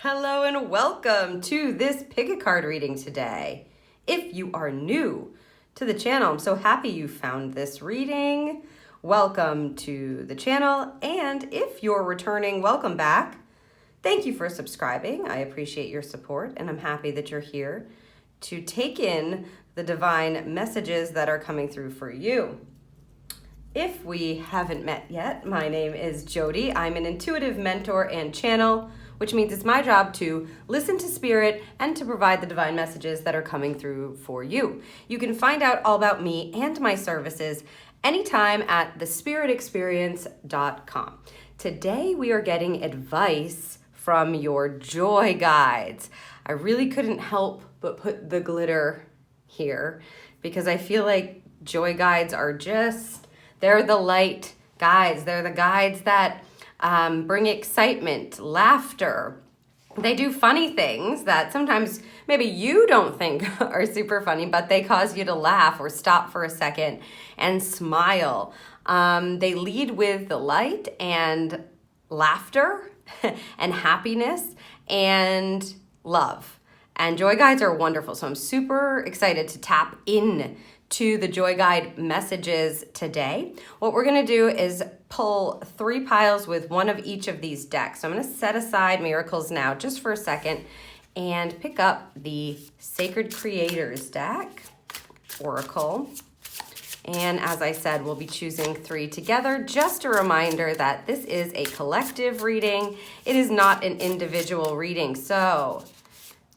Hello and welcome to this pick a card reading today. If you are new to the channel, I'm so happy you found this reading. Welcome to the channel, and if you're returning, welcome back. Thank you for subscribing. I appreciate your support, and I'm happy that you're here to take in the divine messages that are coming through for you. If we haven't met yet, my name is Jody. I'm an intuitive mentor and channel, which means it's my job to listen to spirit and to provide the divine messages that are coming through for you. You can find out all about me and my services anytime at thespiritexperience.com. Today we are getting advice from your joy guides. I really couldn't help but put the glitter here because I feel like joy guides are they're the light guides. They're the guides that bring excitement, laughter. They do funny things that sometimes maybe you don't think are super funny, but they cause you to laugh or stop for a second and smile. They lead with the light and laughter and happiness and love. And joy guides are wonderful. So I'm super excited to tap in to the joy guide messages today. What we're gonna do is pull 3 piles with one of each of these decks. So I'm gonna set aside Miracles Now just for a second and pick up the Sacred Creators deck, Oracle. And as I said, we'll be choosing 3 together. Just a reminder that this is a collective reading. It is not an individual reading. So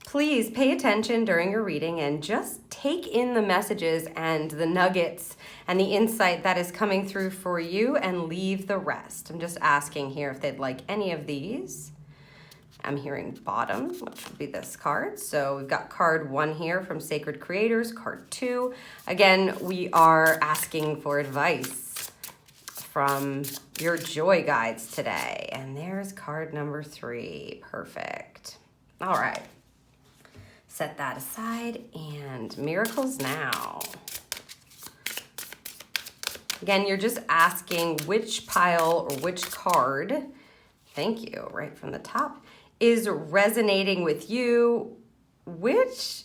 please pay attention during your reading and just take in the messages and the nuggets and the insight that is coming through for you and leave the rest. I'm just asking here if they'd like any of these. I'm hearing bottom, which would be this card. So we've got card 1 here from Sacred Creators, card 2. Again, we are asking for advice from your joy guides today. And there's card number 3. Perfect. All right. Set that aside and Miracles Now. Again, you're just asking which pile or which card, thank you, right from the top, is resonating with you. Which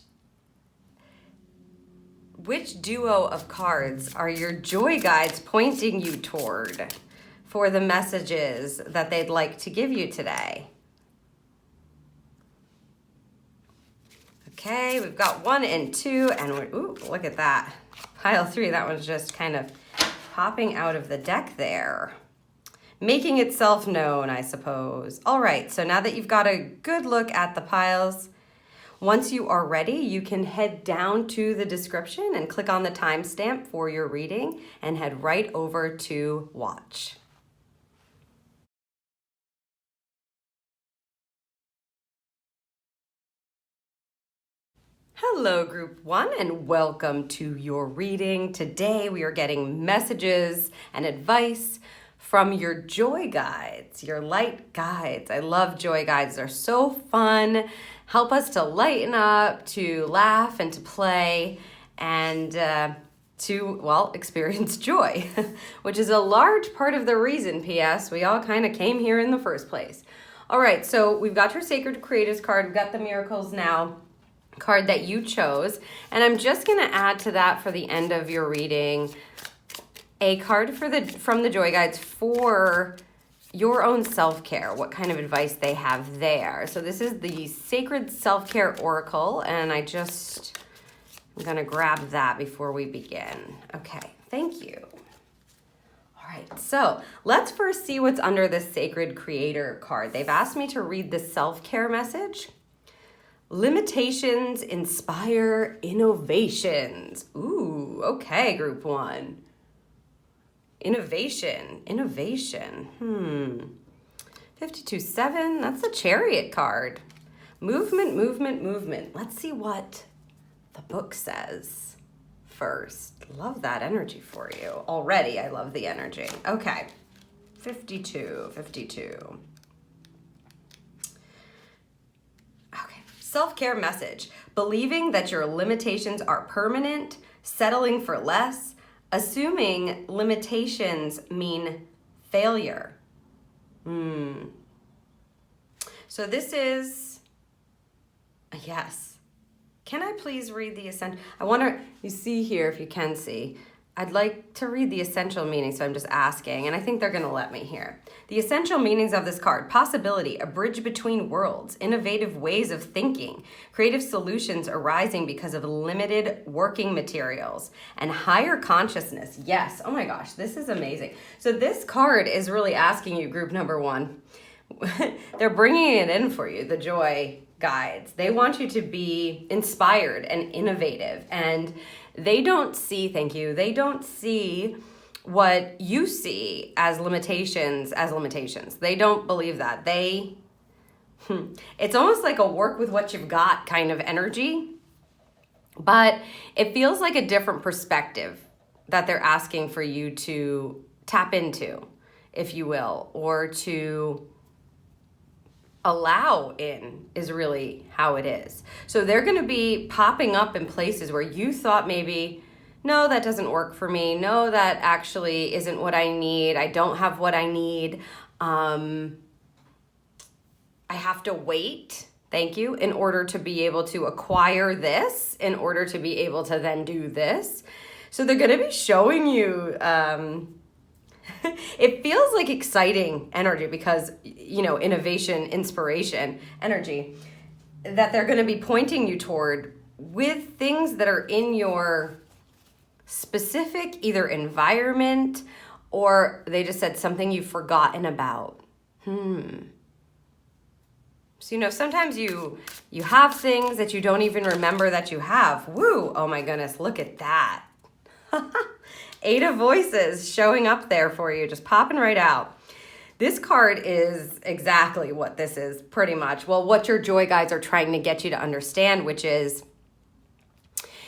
duo of cards are your joy guides pointing you toward for the messages that they'd like to give you today? Okay, we've got 1 and 2, and ooh, look at that. Pile 3, that one's just kind of popping out of the deck there. Making itself known, I suppose. All right, so now that you've got a good look at the piles, once you are ready, you can head down to the description and click on the timestamp for your reading and head right over to watch. Hello, Group 1, and welcome to your reading. Today, we are getting messages and advice from your joy guides, your light guides. I love joy guides. They're so fun, help us to lighten up, to laugh, and to play, and to, well, experience joy, which is a large part of the reason, P.S., we all kind of came here in the first place. All right, so we've got your Sacred Creators card. We've got the Miracles Now card that you chose, and I'm just going to add to that for the end of your reading a card from the joy guides for your own self-care, what kind of advice they have there. So this is the Sacred Self-Care Oracle, and I'm going to grab that before we begin. Okay, thank you. All right, so let's first see what's under the Sacred Creator card. They've asked me to read the self-care message. Limitations inspire innovations. Ooh, okay, Group 1. Innovation. 52-7, that's a Chariot card. Movement. Let's see what the book says first. Love that energy for you. Already, I love the energy. Okay, 52. Self-care message. Believing that your limitations are permanent, settling for less, assuming limitations mean failure. So this is a yes. Can I please read the essential? I wonder, you see here, if you can see, I'd like to read the essential meaning, so I'm just asking, and I think they're going to let me here. The essential meanings of this card: possibility, a bridge between worlds, innovative ways of thinking, creative solutions arising because of limited working materials, and higher consciousness. Yes, oh my gosh, this is amazing. So this card is really asking you, group number one, they're bringing it in for you, the joy guides. They want you to be inspired and innovative, and they don't see, thank you, they don't see what you see as limitations as limitations. They don't believe that. It's almost like a work with what you've got kind of energy, but it feels like a different perspective that they're asking for you to tap into, if you will, or to allow in, is really how it is. So they're going to be popping up in places where you thought maybe, no, that doesn't work for me. No, that actually isn't what I need. I don't have what I need. I have to wait, thank you, in order to be able to acquire this, in order to be able to then do this. So they're going to be showing you, it feels like exciting energy because, you know, innovation, inspiration, energy that they're going to be pointing you toward with things that are in your specific either environment, or they just said something you've forgotten about. So, you know, sometimes you have things that you don't even remember that you have. Woo! Oh my goodness, look at that. 8 of Voices showing up there for you, just popping right out. This card is exactly what this is, pretty much. Well, what your joy guides are trying to get you to understand, which is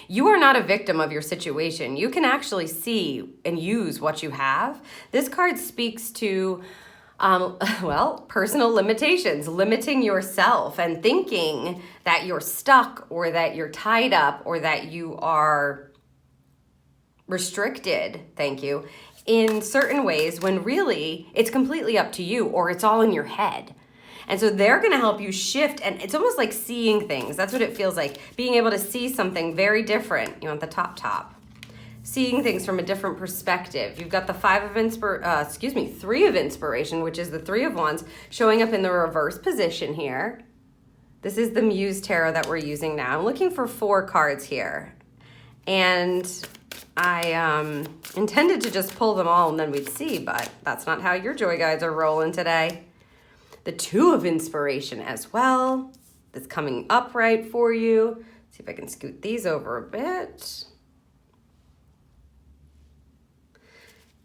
you are not a victim of your situation. You can actually see and use what you have. This card speaks to, well, personal limitations, limiting yourself and thinking that you're stuck or that you're tied up or that you are restricted, thank you, in certain ways when really it's completely up to you or it's all in your head. And so they're going to help you shift, and it's almost like seeing things. That's what it feels like, being able to see something very different, you know, at the top. Seeing things from a different perspective. You've got the 3 of Inspiration, which is the 3 of Wands, showing up in the reverse position here. This is the Muse Tarot that we're using now. I'm looking for 4 cards here. And I intended to just pull them all and then we'd see, but that's not how your joy guides are rolling today. The 2 of Inspiration as well. That's coming upright for you. See if I can scoot these over a bit.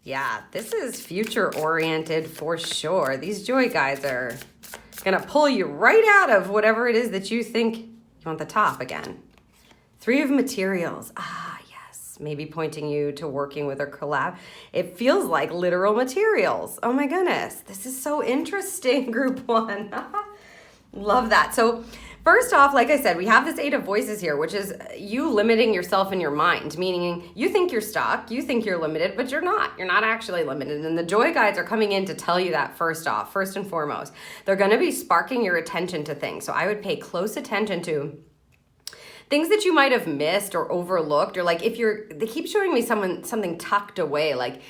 Yeah, this is future oriented for sure. These joy guides are gonna pull you right out of whatever it is that you think you want the top again. 3 of Materials. Yes, maybe pointing you to working with a collab. It feels like literal materials. Oh my goodness, this is so interesting, group 1. Love that. So first off, like I said, we have this 8 of Voices here, which is you limiting yourself in your mind, meaning you think you're stuck, you think you're limited, but you're not. You're not actually limited. And the joy guides are coming in to tell you that first and foremost. They're going to be sparking your attention to things. So I would pay close attention to things that you might have missed or overlooked, or like they keep showing me something tucked away. Like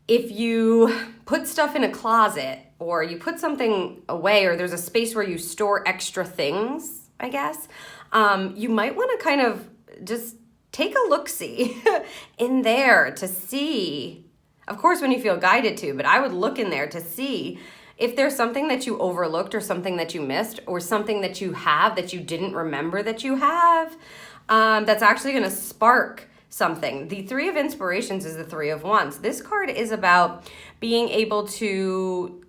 if you put stuff in a closet or you put something away, or there's a space where you store extra things, I guess, you might want to kind of just take a look-see in there to see, of course, when you feel guided to, but I would look in there to see if there's something that you overlooked or something that you missed or something that you have that you didn't remember that you have, that's actually going to spark something. The 3 of Inspirations is the 3 of Wands. This card is about being able to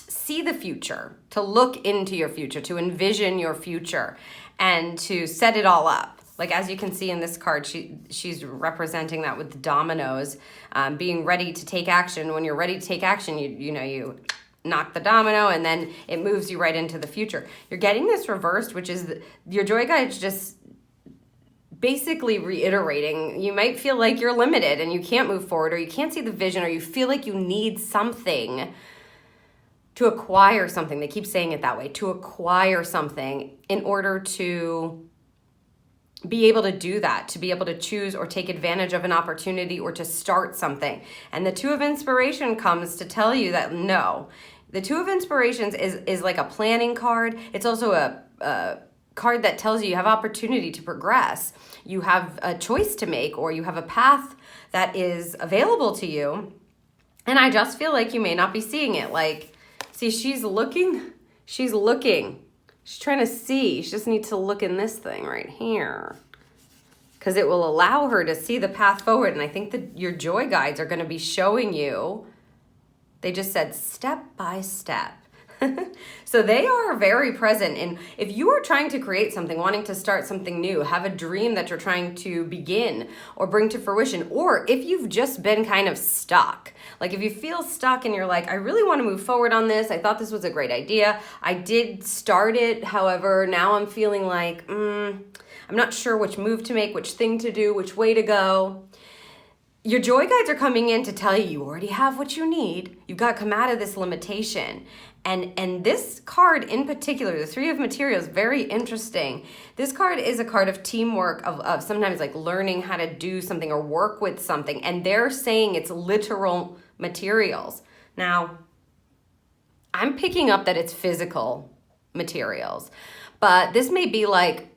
see the future, to look into your future, to envision your future, and to set it all up. Like as you can see in this card, she's representing that with dominoes, being ready to take action. When you're ready to take action, you knock the domino and then it moves you right into the future. You're getting this reversed, which is your joy guides just basically reiterating. You might feel like you're limited and you can't move forward, or you can't see the vision, or you feel like you need something, acquire something. They keep saying it that way, to acquire something in order to be able to do that, to be able to choose or take advantage of an opportunity or to start something. And the Two of Inspiration comes to tell you that no. The Two of Inspirations is like a planning card. It's also a card that tells you have opportunity to progress. You have a choice to make, or you have a path that is available to you. And I just feel like you may not be seeing it. Like, see, she's looking. She's trying to see. She just needs to look in this thing right here, because it will allow her to see the path forward. And I think that your joy guides are going to be showing you. They just said step by step. So they are very present. And if you are trying to create something, wanting to start something new, have a dream that you're trying to begin or bring to fruition, or if you've just been kind of stuck, like if you feel stuck and you're like, I really want to move forward on this. I thought this was a great idea. I did start it. However, now I'm feeling like, I'm not sure which move to make, which thing to do, which way to go. Your joy guides are coming in to tell you you already have what you need. You've got to come out of this limitation. And this card in particular, the Three of Materials, very interesting. This card is a card of teamwork, of sometimes like learning how to do something or work with something. And they're saying it's literal materials. Now, I'm picking up that it's physical materials. But this may be like,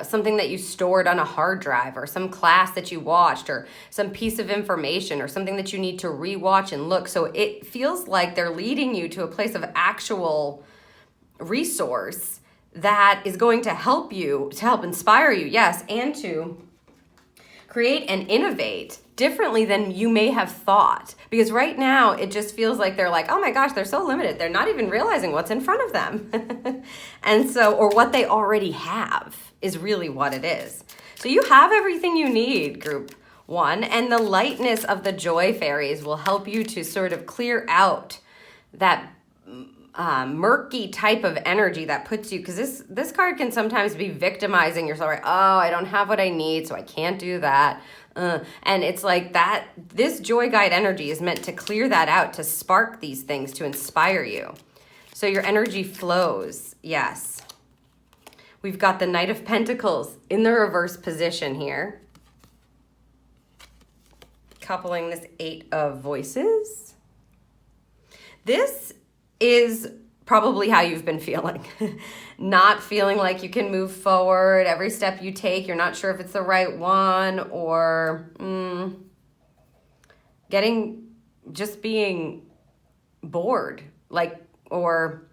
something that you stored on a hard drive, or some class that you watched, or some piece of information, or something that you need to rewatch and look. So it feels like they're leading you to a place of actual resource that is going to help you, to help inspire you, yes, and to create and innovate differently than you may have thought. Because right now it just feels like they're like, oh my gosh, they're so limited. They're not even realizing what's in front of them. And so, or what they already have is really what it is. So you have everything you need, group one, and the lightness of the joy fairies will help you to sort of clear out that murky type of energy that puts you, because this card can sometimes be victimizing yourself, right? Oh, I don't have what I need, so I can't do that. And it's like that, this joy guide energy is meant to clear that out, to spark these things, to inspire you. So your energy flows, yes. We've got the Knight of Pentacles in the reverse position here, coupling this Eight of Voices. This is probably how you've been feeling. Not feeling like you can move forward. Every step you take, you're not sure if it's the right one, or just being bored, or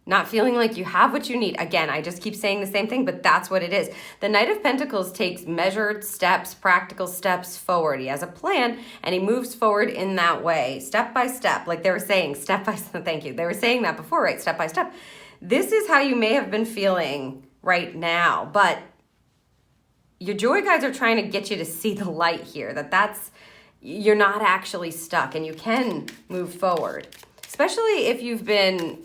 not feeling like you have what you need. Again, I just keep saying the same thing, but that's what it is. The Knight of Pentacles takes measured steps, practical steps forward. He has a plan, and he moves forward in that way, step by step, like they were saying, step by step. Thank you. They were saying that before, right? Step by step. This is how you may have been feeling right now, but your joy guides are trying to get you to see the light here, you're not actually stuck, and you can move forward, especially if you've been.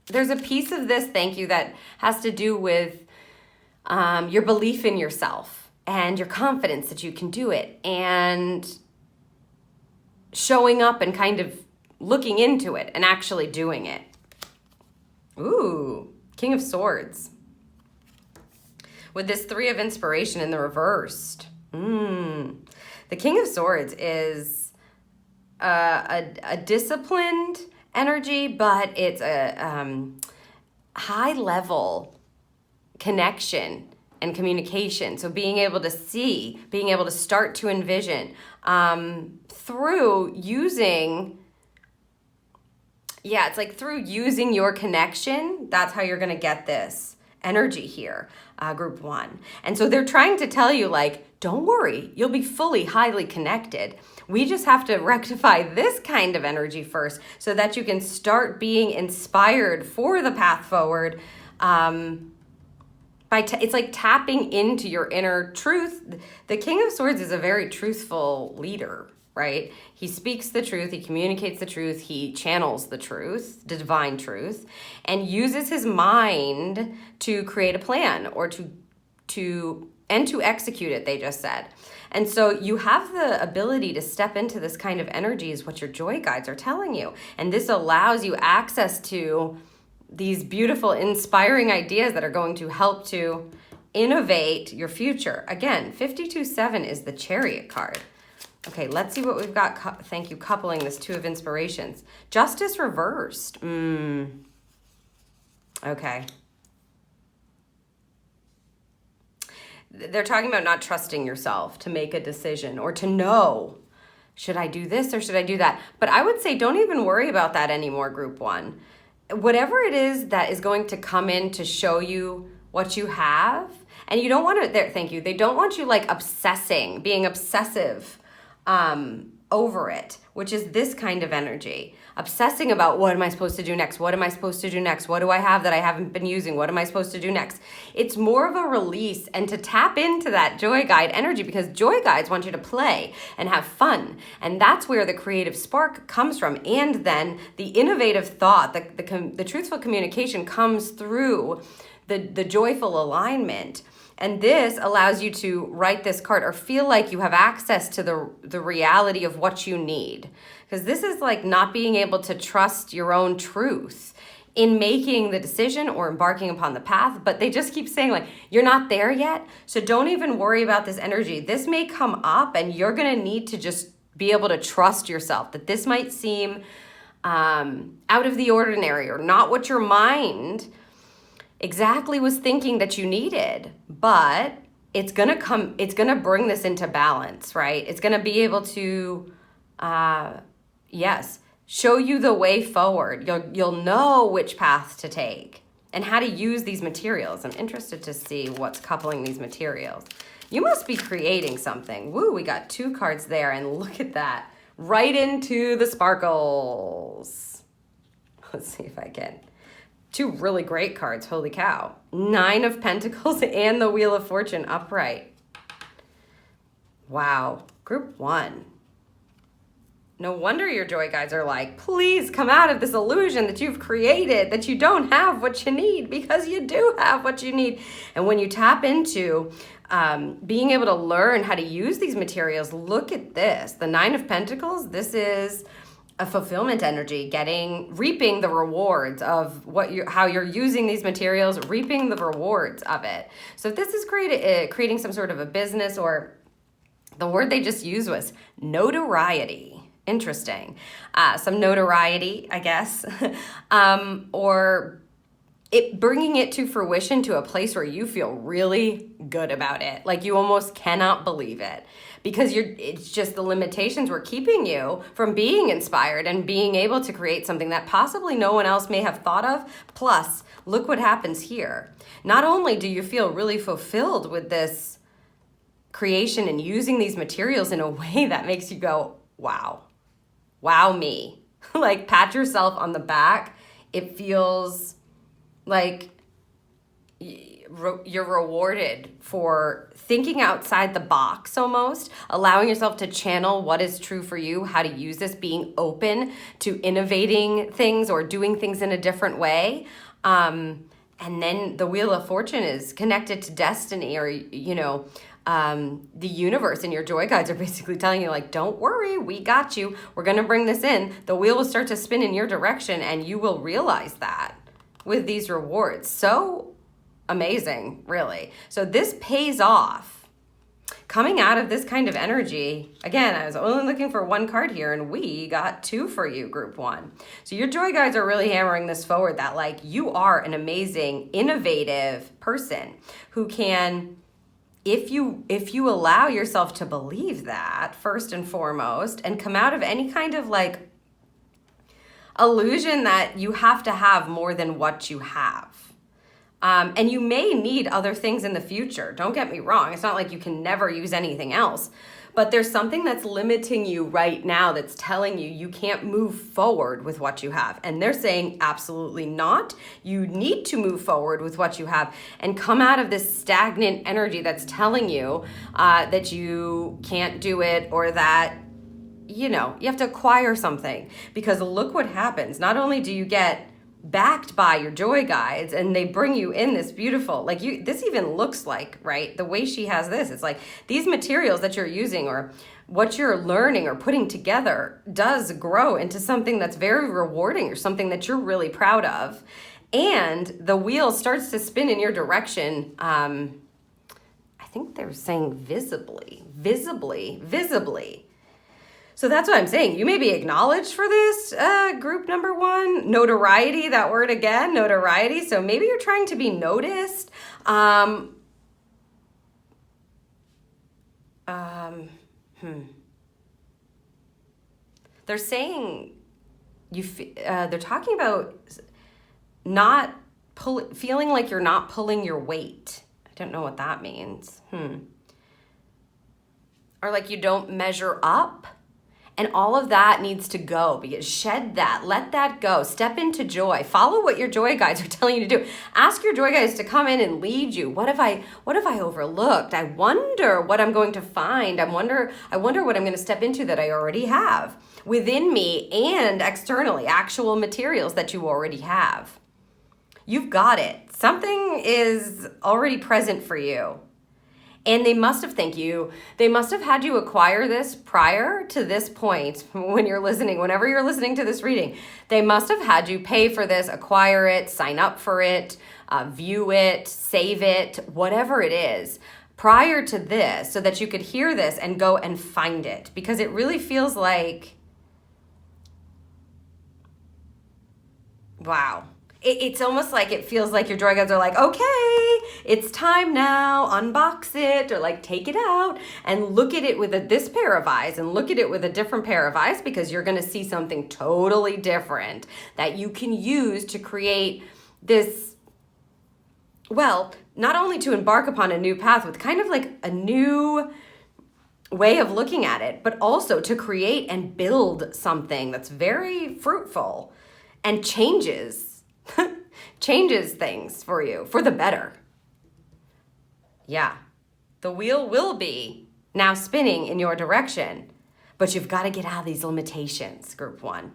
There's a piece of this, thank you, that has to do with your belief in yourself and your confidence that you can do it, and showing up and kind of looking into it and actually doing it. Ooh, King of Swords. With this Three of Inspiration in the reversed. The King of Swords is a disciplined energy, but it's a high level connection and communication. So being able to see, being able to start to envision through using, it's like through using your connection, that's how you're going to get this energy here, group one. And so they're trying to tell you, like, don't worry, you'll be fully highly connected. We just have to rectify this kind of energy first so that you can start being inspired for the path forward. It's like tapping into your inner truth. The King of Swords is a very truthful leader, right? He speaks the truth, he communicates the truth, he channels the truth, the divine truth, and uses his mind to create a plan, or to execute it, they just said. And so you have the ability to step into this kind of energy is what your joy guides are telling you. And this allows you access to these beautiful, inspiring ideas that are going to help to innovate your future. Again, 52-7 is the Chariot card. Okay, let's see what we've got. Thank you, coupling this Two of Inspirations. Justice reversed. Okay. They're talking about not trusting yourself to make a decision or to know, should I do this or should I do that? But I would say don't even worry about that anymore, Group 1. Whatever it is that is going to come in to show you what you have, and you don't want to, there, thank you, they don't want you like obsessing, being obsessive over it, which is this kind of energy. Obsessing about what am I supposed to do next? What am I supposed to do next? What do I have that I haven't been using? What am I supposed to do next? It's more of a release and to tap into that joy guide energy, because joy guides want you to play and have fun. And that's where the creative spark comes from. And then the innovative thought, the truthful communication comes through the joyful alignment. And this allows you to write this card or feel like you have access to the reality of what you need. Because this is like not being able to trust your own truth in making the decision or embarking upon the path. But they just keep saying like, you're not there yet. So don't even worry about this energy. This may come up and you're going to need to just be able to trust yourself that this might seem out of the ordinary or not what your mind exactly was thinking that you needed, but it's going to bring this into balance, right? It's going to be able to, show you the way forward. You'll know which path to take and how to use these materials. I'm interested to see what's coupling these materials. You must be creating something. Woo, we got 2 cards there, and look at that. Right into the sparkles. Let's see if I can. 2 really great cards, holy cow. 9 of Pentacles and the Wheel of Fortune upright. Wow, Group 1. No wonder your joy guides are like, please come out of this illusion that you've created, that you don't have what you need, because you do have what you need. And when you tap into being able to learn how to use these materials, look at this. The 9 of Pentacles, this is a fulfillment energy, reaping the rewards of how you're using these materials, reaping the rewards of it. So if this is creating some sort of a business, or the word they just used was notoriety. Interesting. Some notoriety, I guess, or bringing it to fruition to a place where you feel really good about it. Like you almost cannot believe it, because it's just the limitations were keeping you from being inspired and being able to create something that possibly no one else may have thought of. Plus, look what happens here. Not only do you feel really fulfilled with this creation and using these materials in a way that makes you go, wow, me. Like pat yourself on the back. It feels like you're rewarded for thinking outside the box, almost allowing yourself to channel what is true for you, how to use this, being open to innovating things or doing things in a different way. And then the Wheel of Fortune is connected to destiny, or, the universe, and your joy guides are basically telling you like, don't worry, we got you. We're going to bring this in. The wheel will start to spin in your direction, and you will realize that with these rewards. So amazing, really. So this pays off. Coming out of this kind of energy, again, I was only looking for 1 card here, and we got 2 for you, Group 1. So your joy guides are really hammering this forward, that like you are an amazing, innovative person who can, if you allow yourself to believe that, first and foremost, and come out of any kind of like illusion that you have to have more than what you have. And you may need other things in the future. Don't get me wrong. It's not like you can never use anything else. But there's something that's limiting you right now that's telling you can't move forward with what you have. And they're saying absolutely not. You need to move forward with what you have and come out of this stagnant energy that's telling you that you can't do it, or that, you have to acquire something. Because look what happens. Not only do you get backed by your joy guides, and they bring you in this beautiful, like this even looks like, right, the way she has this, it's like these materials that you're using or what you're learning or putting together does grow into something that's very rewarding or something that you're really proud of. And the wheel starts to spin in your direction. I think they're saying visibly. So that's what I'm saying. You may be acknowledged for this, group number one. Notoriety, that word again, notoriety. So maybe you're trying to be noticed. They're saying they're talking about not feeling like you're not pulling your weight. I don't know what that means. Or like you don't measure up. And all of that needs to go, because shed that, let that go, step into joy, follow what your joy guides are telling you to do. Ask your joy guides to come in and lead you. What have I overlooked? I wonder what I'm going to find. I wonder what I'm going to step into that I already have within me and externally, actual materials that you already have. You've got it. Something is already present for you. And they must have had you acquire this prior to this point whenever you're listening to this reading. They must have had you pay for this, acquire it, sign up for it, view it, save it, whatever it is, prior to this, so that you could hear this and go and find it. Because it really feels like, wow. It's almost like it feels like your joy guides are like, okay, it's time now, unbox it, or like take it out and look at it with this pair of eyes and look at it with a different pair of eyes, because you're going to see something totally different that you can use to create this, well, not only to embark upon a new path with kind of like a new way of looking at it, but also to create and build something that's very fruitful and changes things for you for the better. Yeah, the wheel will be now spinning in your direction, but you've got to get out of these limitations, group one.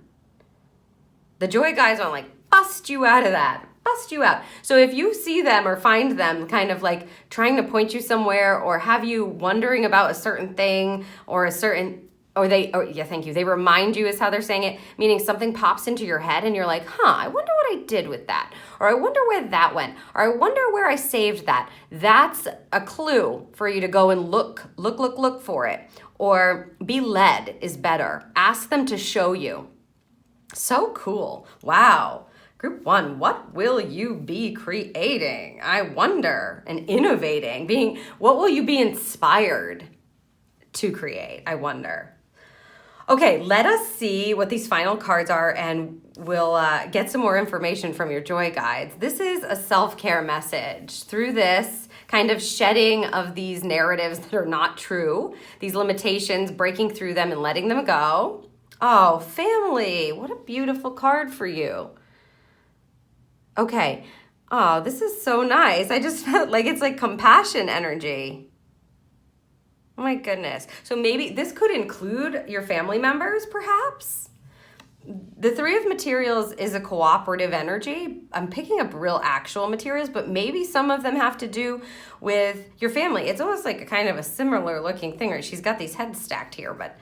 The joy guides want to like bust you out of that, bust you out. So if you see them or find them kind of like trying to point you somewhere or have you wondering about a certain thing or thank you. They remind you is how they're saying it, meaning something pops into your head and you're like, I wonder what I did with that. Or I wonder where that went. Or I wonder where I saved that. That's a clue for you to go and look for it. Or be led is better. Ask them to show you. So cool. Wow. Group one, what will you be creating? I wonder. And innovating. What will you be inspired to create? I wonder. Okay, let us see what these final cards are, and we'll get some more information from your joy guides. This is a self-care message. Through this kind of shedding of these narratives that are not true, these limitations, breaking through them and letting them go. Oh, family, what a beautiful card for you. Okay, oh, this is so nice. I just felt like it's like compassion energy. Oh my goodness. So maybe this could include your family members, perhaps? The Three of Materials is a cooperative energy. I'm picking up real actual materials, but maybe some of them have to do with your family. It's almost like a kind of a similar looking thing, right? She's got these heads stacked here, but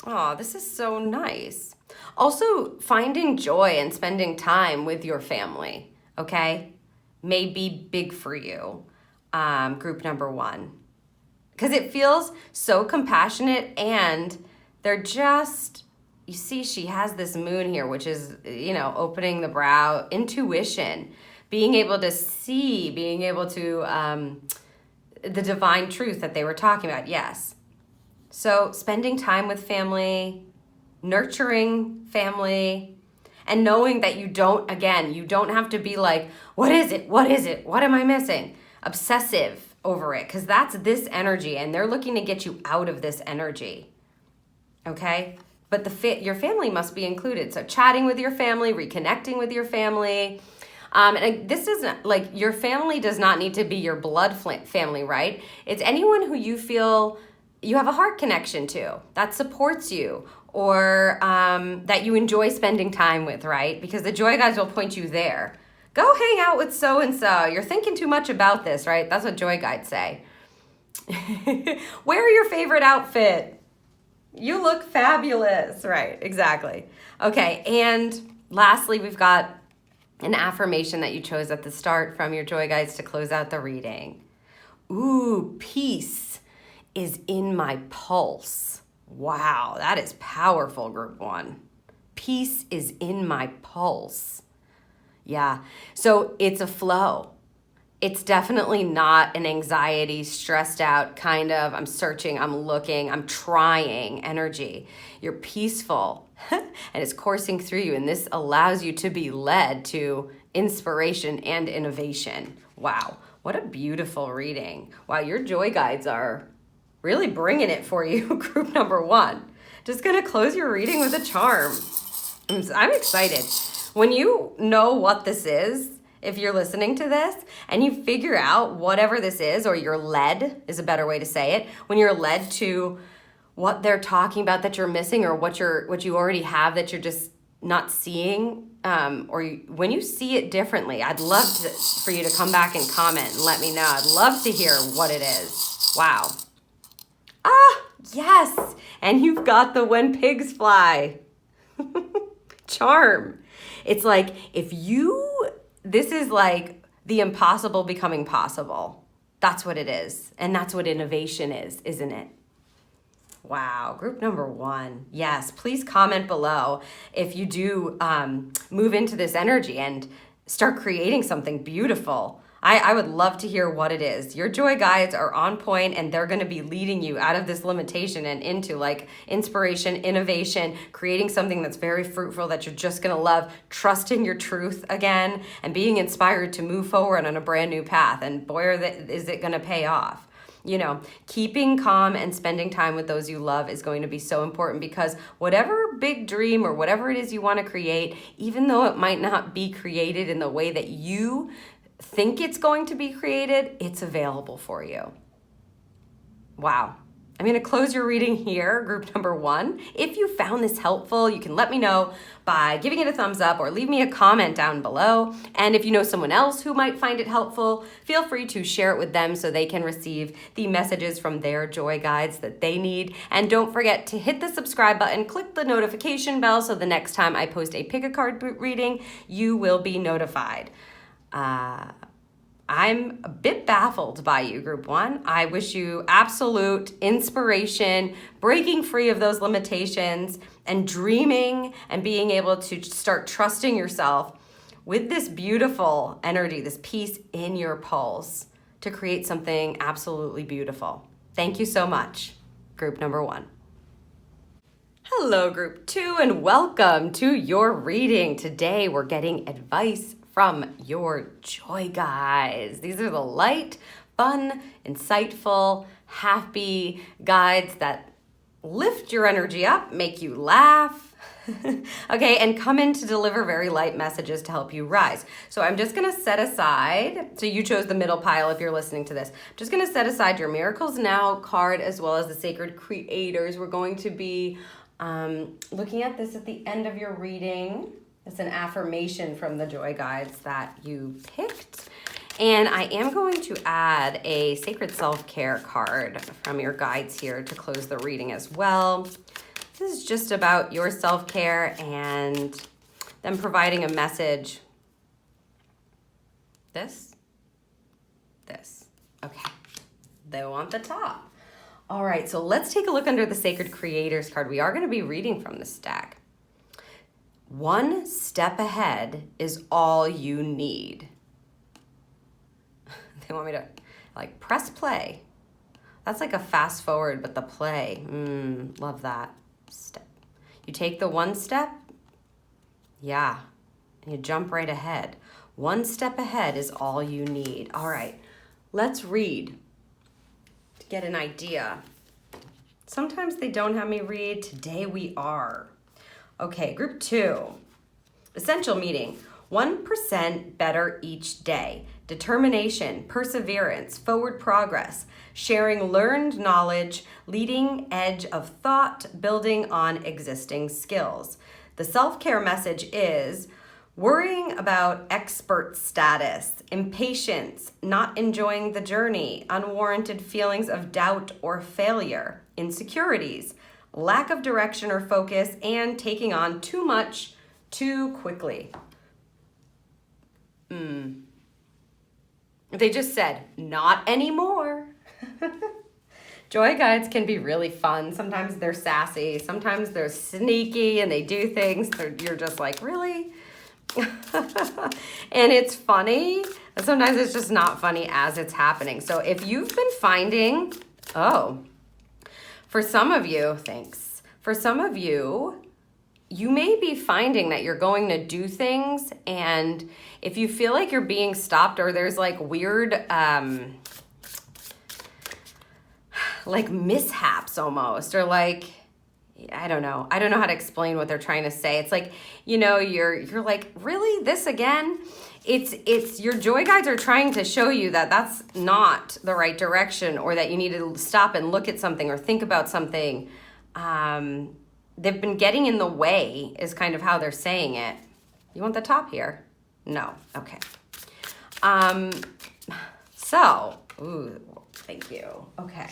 Oh, this is so nice. Also, finding joy and spending time with your family, okay, may be big for you. Group number one, because it feels so compassionate, and they're just, you see, she has this moon here, which is, opening the brow, intuition, being able to see, being able to, the divine truth that they were talking about. Yes. So spending time with family, nurturing family, and knowing that you don't have to be like, what is it? What am I missing? Obsessive over it, because that's this energy, and they're looking to get you out of this energy. Okay? But your family must be included. So chatting with your family, reconnecting with your family. And this isn't like, your family does not need to be your blood family, right? It's anyone who you feel you have a heart connection to, that supports you, or that you enjoy spending time with, right? Because the joy guides will point you there. Go hang out with so-and-so. You're thinking too much about this, right? That's what joy guides say. Wear your favorite outfit. You look fabulous. Right, exactly. Okay, and lastly, we've got an affirmation that you chose at the start from your joy guides to close out the reading. Ooh, peace is in my pulse. Wow, that is powerful, group one. Peace is in my pulse. Yeah, so it's a flow. It's definitely not an anxiety, stressed out kind of, I'm searching, I'm looking, I'm trying energy. You're peaceful and it's coursing through you, and this allows you to be led to inspiration and innovation. Wow, what a beautiful reading. Wow, your joy guides are really bringing it for you, group number one. Just gonna close your reading with a charm. I'm excited. When you know what this is, if you're listening to this and you figure out whatever this is, or you're led is a better way to say it, when you're led to what they're talking about that you're missing, or what you already have that you're just not seeing, when you see it differently, I'd love for you to come back and comment and let me know. I'd love to hear what it is. Wow. Ah, yes. And you've got the when pigs fly charm. It's like this is like the impossible becoming possible. That's what it is. And that's what innovation is, isn't it? Wow, group number one. Yes, please comment below if you do move into this energy and start creating something beautiful. I would love to hear what it is. Your joy guides are on point, and they're going to be leading you out of this limitation and into like inspiration, innovation, creating something that's very fruitful that you're just going to love, trusting your truth again, and being inspired to move forward on a brand new path. And boy, is it going to pay off. You know, keeping calm and spending time with those you love is going to be so important, because whatever big dream or whatever it is you want to create, even though it might not be created in the way that you think it's going to be created, it's available for you. Wow. I'm going to close your reading here, group number one. If you found this helpful, you can let me know by giving it a thumbs up or leave me a comment down below. And if you know someone else who might find it helpful, feel free to share it with them so they can receive the messages from their joy guides that they need. And don't forget to hit the subscribe button, click the notification bell so the next time I post a pick a card reading, you will be notified. I'm a bit baffled by you, group one. I wish you absolute inspiration, breaking free of those limitations, and dreaming and being able to start trusting yourself with this beautiful energy, this peace in your pulse, to create something absolutely beautiful. Thank you so much, group number one. Hello, group two, and welcome to your reading. Today, we're getting advice from your joy guides. These are the light, fun, insightful, happy guides that lift your energy up, make you laugh, okay, and come in to deliver very light messages to help you rise. So I'm just gonna set aside, so you chose the middle pile if you're listening to this. I'm just gonna set aside your Miracles Now card as well as the Sacred Creators. We're going to be looking at this at the end of your reading. It's an affirmation from the joy guides that you picked. And I am going to add a sacred self-care card from your guides here to close the reading as well. This is just about your self-care and them providing a message. This. Okay. They want the top. All right, so let's take a look under the Sacred Creators card. We are going to be reading from this stack. One step ahead is all you need. They want me to like press play. That's like a fast forward, but the play, love that. Step. You take the one step, yeah, and you jump right ahead. One step ahead is all you need. All right, let's read to get an idea. Sometimes they don't have me read. Today we are. Okay, group two, essential meeting, 1% better each day. determination, perseverance, forward progress, sharing learned knowledge, leading edge of thought, building on existing skills. The self-care message is worrying about expert status, impatience, not enjoying the journey, unwarranted feelings of doubt or failure, insecurities, lack of direction or focus, and taking on too much too quickly. They just said, not anymore. Joy guides can be really fun. Sometimes they're sassy. Sometimes they're sneaky and they do things. You're just like, really? And it's funny. And sometimes it's just not funny as it's happening. So if you've been finding, for some of you, thanks. For some of you, you may be finding that you're going to do things, and if you feel like you're being stopped or there's like weird like mishaps almost, or like, I don't know how to explain what they're trying to say. It's like, you know, you're like, really, this again? It's your joy guides are trying to show you that that's not the right direction, or that you need to stop and look at something or think about something. They've been getting in the way is kind of how they're saying it. You want the top here? No. Okay. Ooh, thank you. Okay.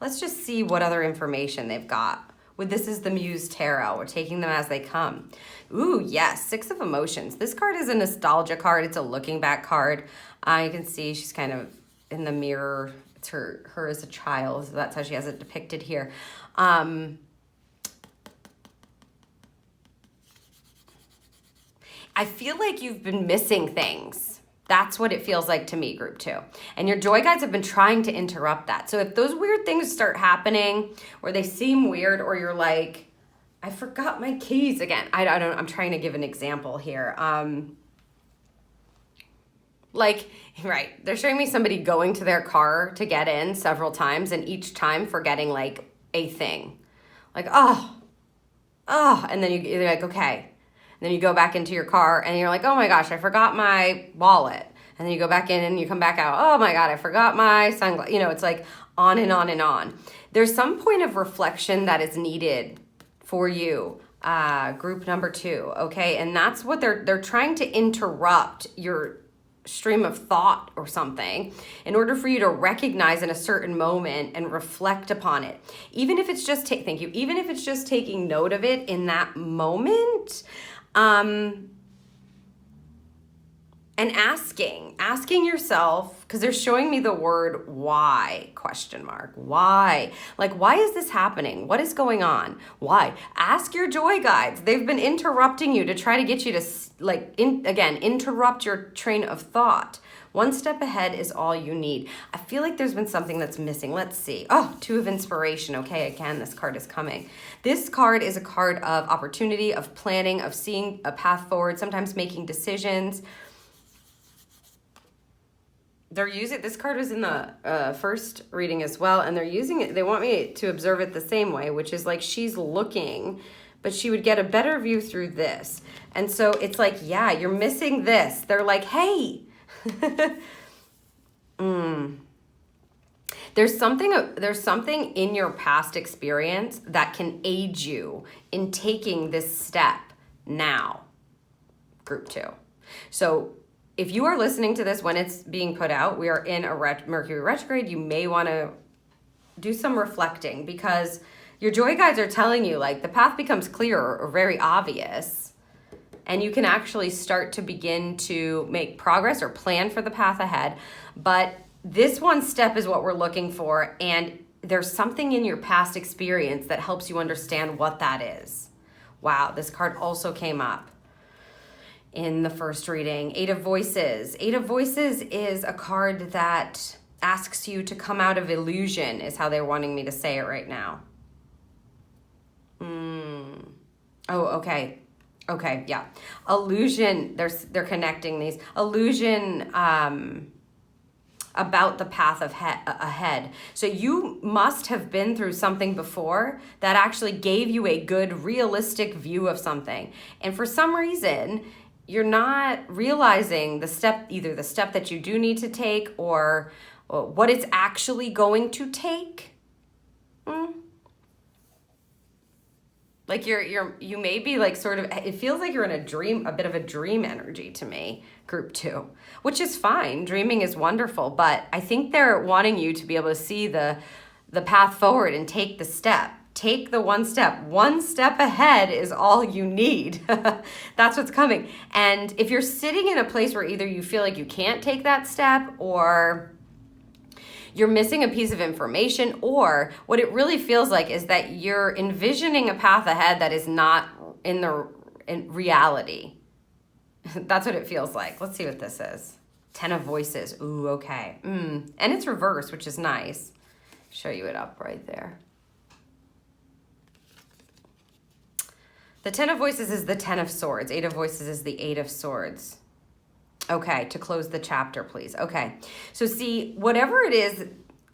Let's just see what other information they've got. This is the Muse Tarot. We're taking them as they come. Ooh, yes, Six of Emotions. This card is a nostalgia card. It's a looking back card. You can see she's kind of in the mirror. It's her as a child. So that's how she has it depicted here. I feel like you've been missing things. That's what it feels like to me, group 2. And your joy guides have been trying to interrupt that. So if those weird things start happening, or they seem weird, or you're like, I forgot my keys again. I don't know. I'm trying to give an example here. Right. They're showing me somebody going to their car to get in several times, and each time forgetting like a thing. Like, and then you're like, okay. Then you go back into your car and you're like, oh my gosh, I forgot my wallet. And then you go back in and you come back out, oh my God, I forgot my sunglasses. You know, it's like on and on and on. There's some point of reflection that is needed for you, group number 2, okay? And that's what they're trying to interrupt your stream of thought or something in order for you to recognize in a certain moment and reflect upon it. Even if it's just, thank you, even if it's just taking note of it in that moment, and asking yourself, because they're showing me the word why, ? Why? Like, why is this happening? What is going on? Why? Ask your joy guides. They've been interrupting you to try to get you to, interrupt your train of thought. One step ahead is all you need. I feel like there's been something that's missing. Let's see. Oh, 2 of Inspiration. Okay, again, this card is coming. This card is a card of opportunity, of planning, of seeing a path forward, sometimes making decisions. This card was in the first reading as well, and they're using it, they want me to observe it the same way, which is like she's looking, but she would get a better view through this. And so it's like, yeah, you're missing this. They're like, hey, There's something in your past experience that can aid you in taking this step now, group 2. So if you are listening to this when it's being put out, we are in a Mercury retrograde. You may want to do some reflecting, because your joy guides are telling you like the path becomes clearer or very obvious, and you can actually start to begin to make progress or plan for the path ahead. But this one step is what we're looking for, and there's something in your past experience that helps you understand what that is. Wow, this card also came up in the first reading. 8 of Voices. 8 of Voices is a card that asks you to come out of illusion, is how they're wanting me to say it right now. Oh, okay. Okay, yeah. Illusion, they're connecting these. Illusion about the path ahead. So you must have been through something before that actually gave you a good, realistic view of something. And for some reason, you're not realizing either the step that you do need to take or what it's actually going to take. Like you may be like sort of, it feels like you're in a bit of a dream energy to me, group 2, which is fine. Dreaming is wonderful, but I think they're wanting you to be able to see the path forward and take the step. Take the one step. One step ahead is all you need. That's what's coming. And if you're sitting in a place where either you feel like you can't take that step or you're missing a piece of information, or what it really feels like is that you're envisioning a path ahead that is not in reality. That's what it feels like. Let's see what this is. 10 of Voices. Ooh, okay. And it's reversed, which is nice. Show you it up right there. The 10 of Voices is the 10 of Swords. 8 of Voices is the 8 of Swords. Okay, to close the chapter, please. Okay, so see, whatever it is,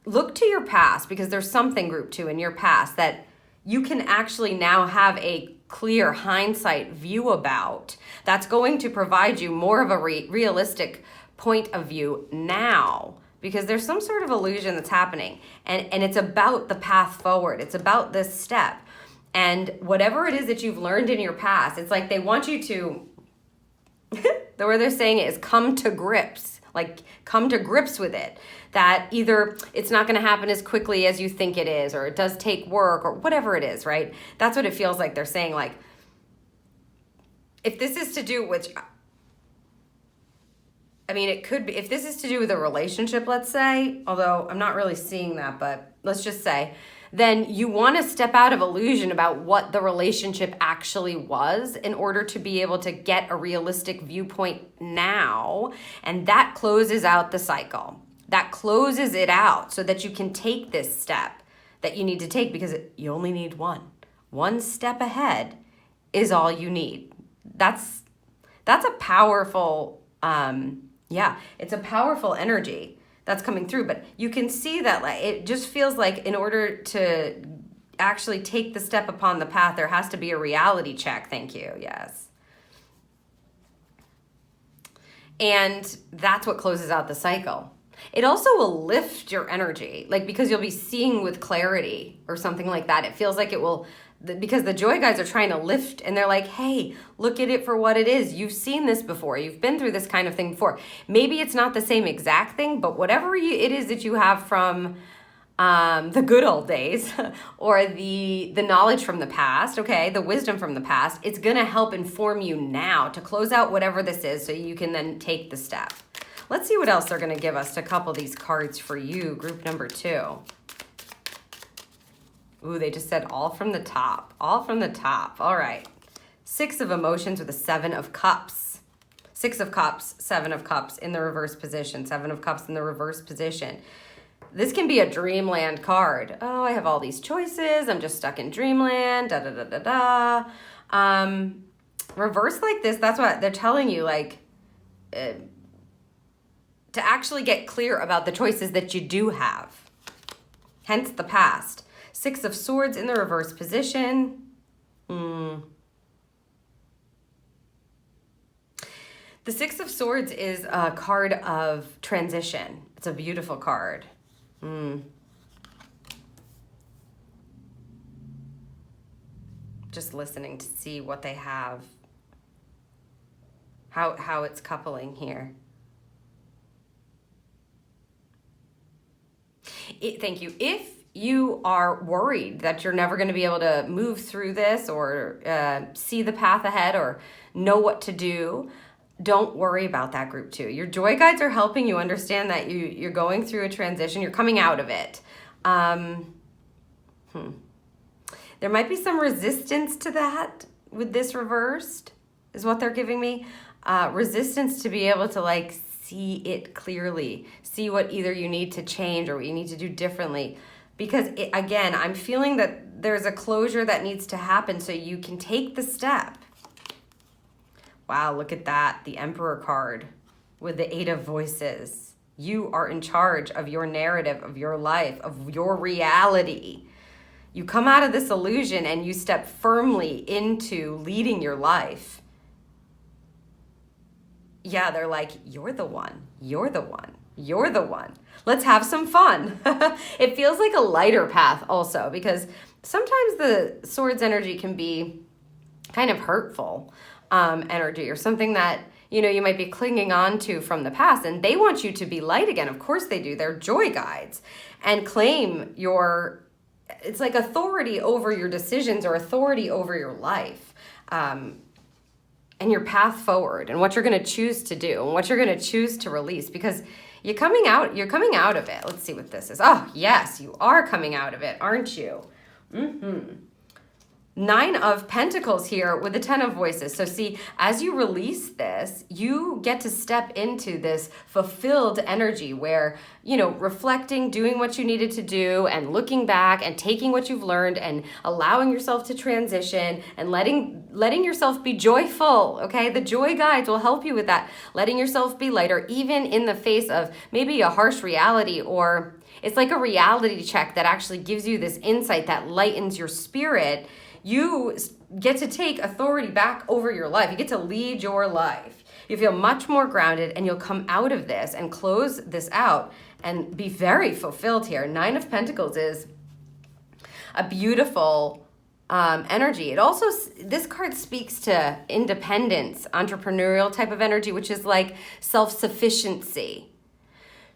look to your past, because there's something, group 2, in your past that you can actually now have a clear hindsight view about that's going to provide you more of a realistic point of view now, because there's some sort of illusion that's happening, and it's about the path forward. It's about this step. And whatever it is that you've learned in your past, it's like they want you to, the way they're saying it is come to grips, like come to grips with it. That either it's not going to happen as quickly as you think it is, or it does take work, or whatever it is, right? That's what it feels like they're saying. Like, if this is to do with, I mean, it could be, if this is to do with a relationship, let's say, although I'm not really seeing that, but let's just say, then you want to step out of illusion about what the relationship actually was in order to be able to get a realistic viewpoint now. And that closes out the cycle. That closes it out so that you can take this step that you need to take, because you only need one. One step ahead is all you need. That's a powerful, it's a powerful energy that's coming through. But you can see that, like, it just feels like in order to actually take the step upon the path, there has to be a reality check. Thank you. Yes. And that's what closes out the cycle. It also will lift your energy, like, because you'll be seeing with clarity or something like that. It feels like it will, because the joy guys are trying to lift, and they're like, hey, look at it for what it is. You've seen this before. You've been through this kind of thing before. Maybe it's not the same exact thing, but whatever it is that you have from the good old days or the knowledge from the past, okay, the wisdom from the past, it's going to help inform you now to close out whatever this is so you can then take the step. Let's see what else they're going to give us to couple these cards for you, group number 2. Ooh, they just said all from the top. All from the top. All right. 6 of Emotions with a 7 of Cups. 6 of Cups, 7 of Cups in the reverse position. 7 of Cups in the reverse position. This can be a dreamland card. Oh, I have all these choices. I'm just stuck in dreamland. Da da da da da. Reverse like this, that's what they're telling you, like, to actually get clear about the choices that you do have. Hence the past. 6 of Swords in the reverse position. The 6 of Swords is a card of transition. It's a beautiful card. Just listening to see what they have. How it's coupling here. Thank you. If you are worried that you're never going to be able to move through this or see the path ahead or know what to do, don't worry about that, group 2. Your joy guides are helping you understand that you're going through a transition. You're coming out of it. There might be some resistance to that with this reversed, is what they're giving me. Resistance to be able to, like, see it clearly. See what either you need to change or what you need to do differently. Because, again, I'm feeling that there's a closure that needs to happen so you can take the step. Wow, look at that. The Emperor card with the 8 of Voices. You are in charge of your narrative, of your life, of your reality. You come out of this illusion and you step firmly into leading your life. yeah, they're like, you're the one, you're the one, you're the one. Let's have some fun. It feels like a lighter path also, because sometimes the swords energy can be kind of hurtful energy, or something that, you know, you might be clinging on to from the past, and they want you to be light again. Of course they do. They're joy guides, and claim your, it's like authority over your decisions or authority over your life, and your path forward, and what you're going to choose to do and what you're going to choose to release, because you're coming out of it. Let's see what this is. Oh, yes, you are coming out of it, aren't you? Mm-hmm. 9 of Pentacles here with the 10 of Voices. So see, as you release this, you get to step into this fulfilled energy where, you know, reflecting, doing what you needed to do, and looking back and taking what you've learned and allowing yourself to transition and letting yourself be joyful, okay? The joy guides will help you with that. Letting yourself be lighter, even in the face of maybe a harsh reality, or it's like a reality check that actually gives you this insight that lightens your spirit. You get to take authority back over your life. You get to lead your life. You feel much more grounded, and you'll come out of this and close this out and be very fulfilled here. 9 of Pentacles is a beautiful energy. It also, this card speaks to independence, entrepreneurial type of energy, which is like self-sufficiency.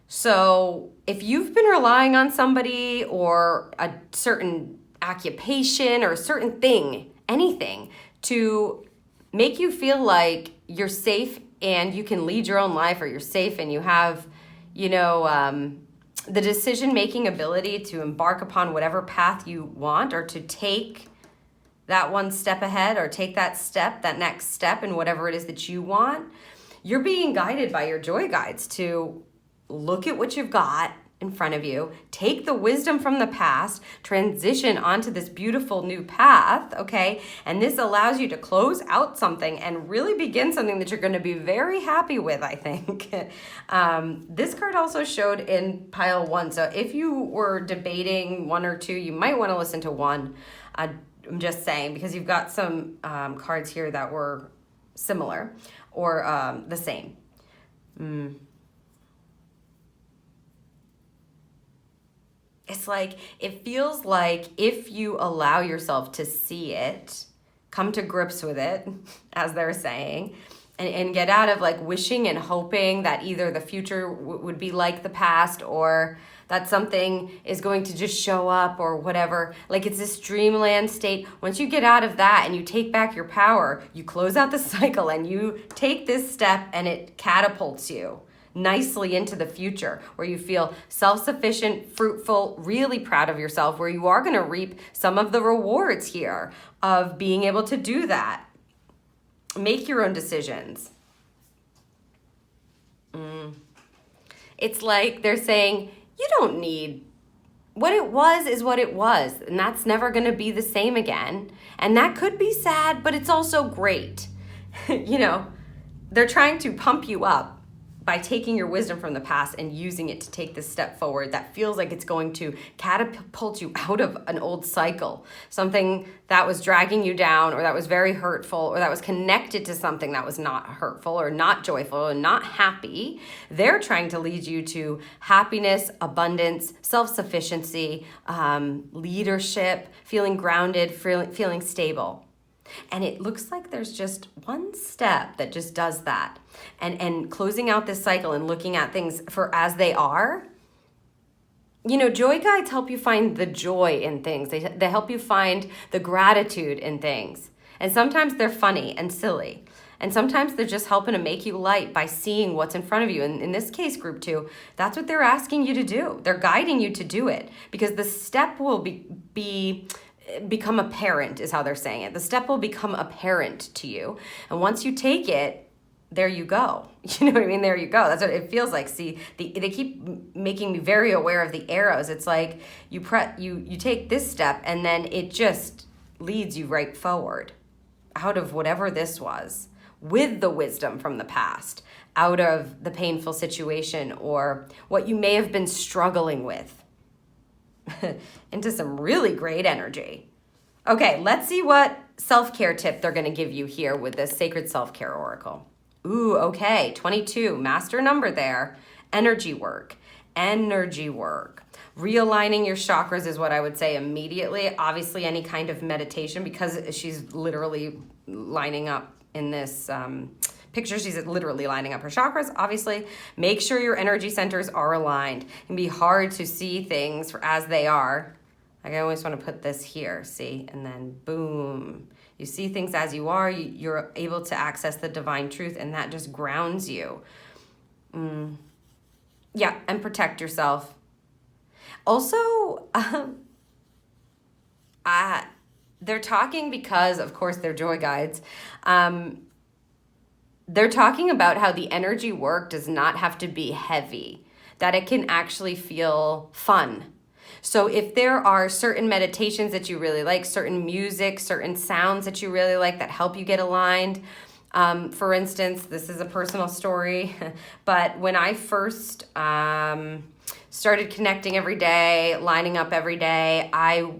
So if you've been relying on somebody or a certain occupation or a certain thing, anything, to make you feel like you're safe and you can lead your own life, or you're safe and you have, you know, the decision-making ability to embark upon whatever path you want, or to take that one step ahead, or take that step, that next step in whatever it is that you want, you're being guided by your joy guides to look at what you've got in front of you, take the wisdom from the past, transition onto this beautiful new path, okay? And this allows you to close out something and really begin something that you're going to be very happy with, I think. This card also showed in pile 1. So if you were debating 1 or 2, you might want to listen to 1. I'm just saying, because you've got some cards here that were similar or the same. It's like, it feels like if you allow yourself to see it, come to grips with it, as they're saying, and get out of like wishing and hoping that either the future would be like the past, or that something is going to just show up or whatever. Like, it's this dreamland state. Once you get out of that and you take back your power, you close out the cycle and you take this step, and it catapults you nicely into the future, where you feel self-sufficient, fruitful, really proud of yourself, where you are going to reap some of the rewards here of being able to do that. Make your own decisions. It's like they're saying, you don't need, what it was is what it was, and that's never going to be the same again. And that could be sad, but it's also great. You know, they're trying to pump you up by taking your wisdom from the past and using it to take this step forward that feels like it's going to catapult you out of an old cycle, something that was dragging you down, or that was very hurtful, or that was connected to something that was not hurtful or not joyful and not happy. They're trying to lead you to happiness, abundance, self-sufficiency, leadership, feeling grounded, feeling stable. And it looks like there's just one step that just does that. And closing out this cycle and looking at things for as they are. You know, joy guides help you find the joy in things. They help you find the gratitude in things. And sometimes they're funny and silly. And sometimes they're just helping to make you light by seeing what's in front of you. And in this case, group 2, that's what they're asking you to do. They're guiding you to do it, because the step will become apparent, is how they're saying it. The step will become apparent to you. And once you take it, there you go. You know what I mean? There you go. That's what it feels like. See, they keep making me very aware of the arrows. It's like you take this step, and then it just leads you right forward out of whatever this was, with the wisdom from the past, out of the painful situation or what you may have been struggling with, into some really great energy. Okay, let's see what self-care tip they're going to give you here with this Sacred Self-Care Oracle. Ooh, okay, 22, master number there. Energy work, energy work. Realigning your chakras is what I would say immediately. Obviously, any kind of meditation, because she's literally lining up in this picture, she's literally lining up her chakras, obviously. Make sure your energy centers are aligned. It can be hard to see things as they are. Like I always want to put this here, see? And then boom. You see things as you are, you're able to access the divine truth, and that just grounds you. Yeah, and protect yourself. Also, they're talking because, of course, they're joy guides. They're talking about how the energy work does not have to be heavy, that it can actually feel fun. So if there are certain meditations that you really like, certain music, certain sounds that you really like that help you get aligned. For instance, this is a personal story, but when I first started connecting every day, lining up every day, I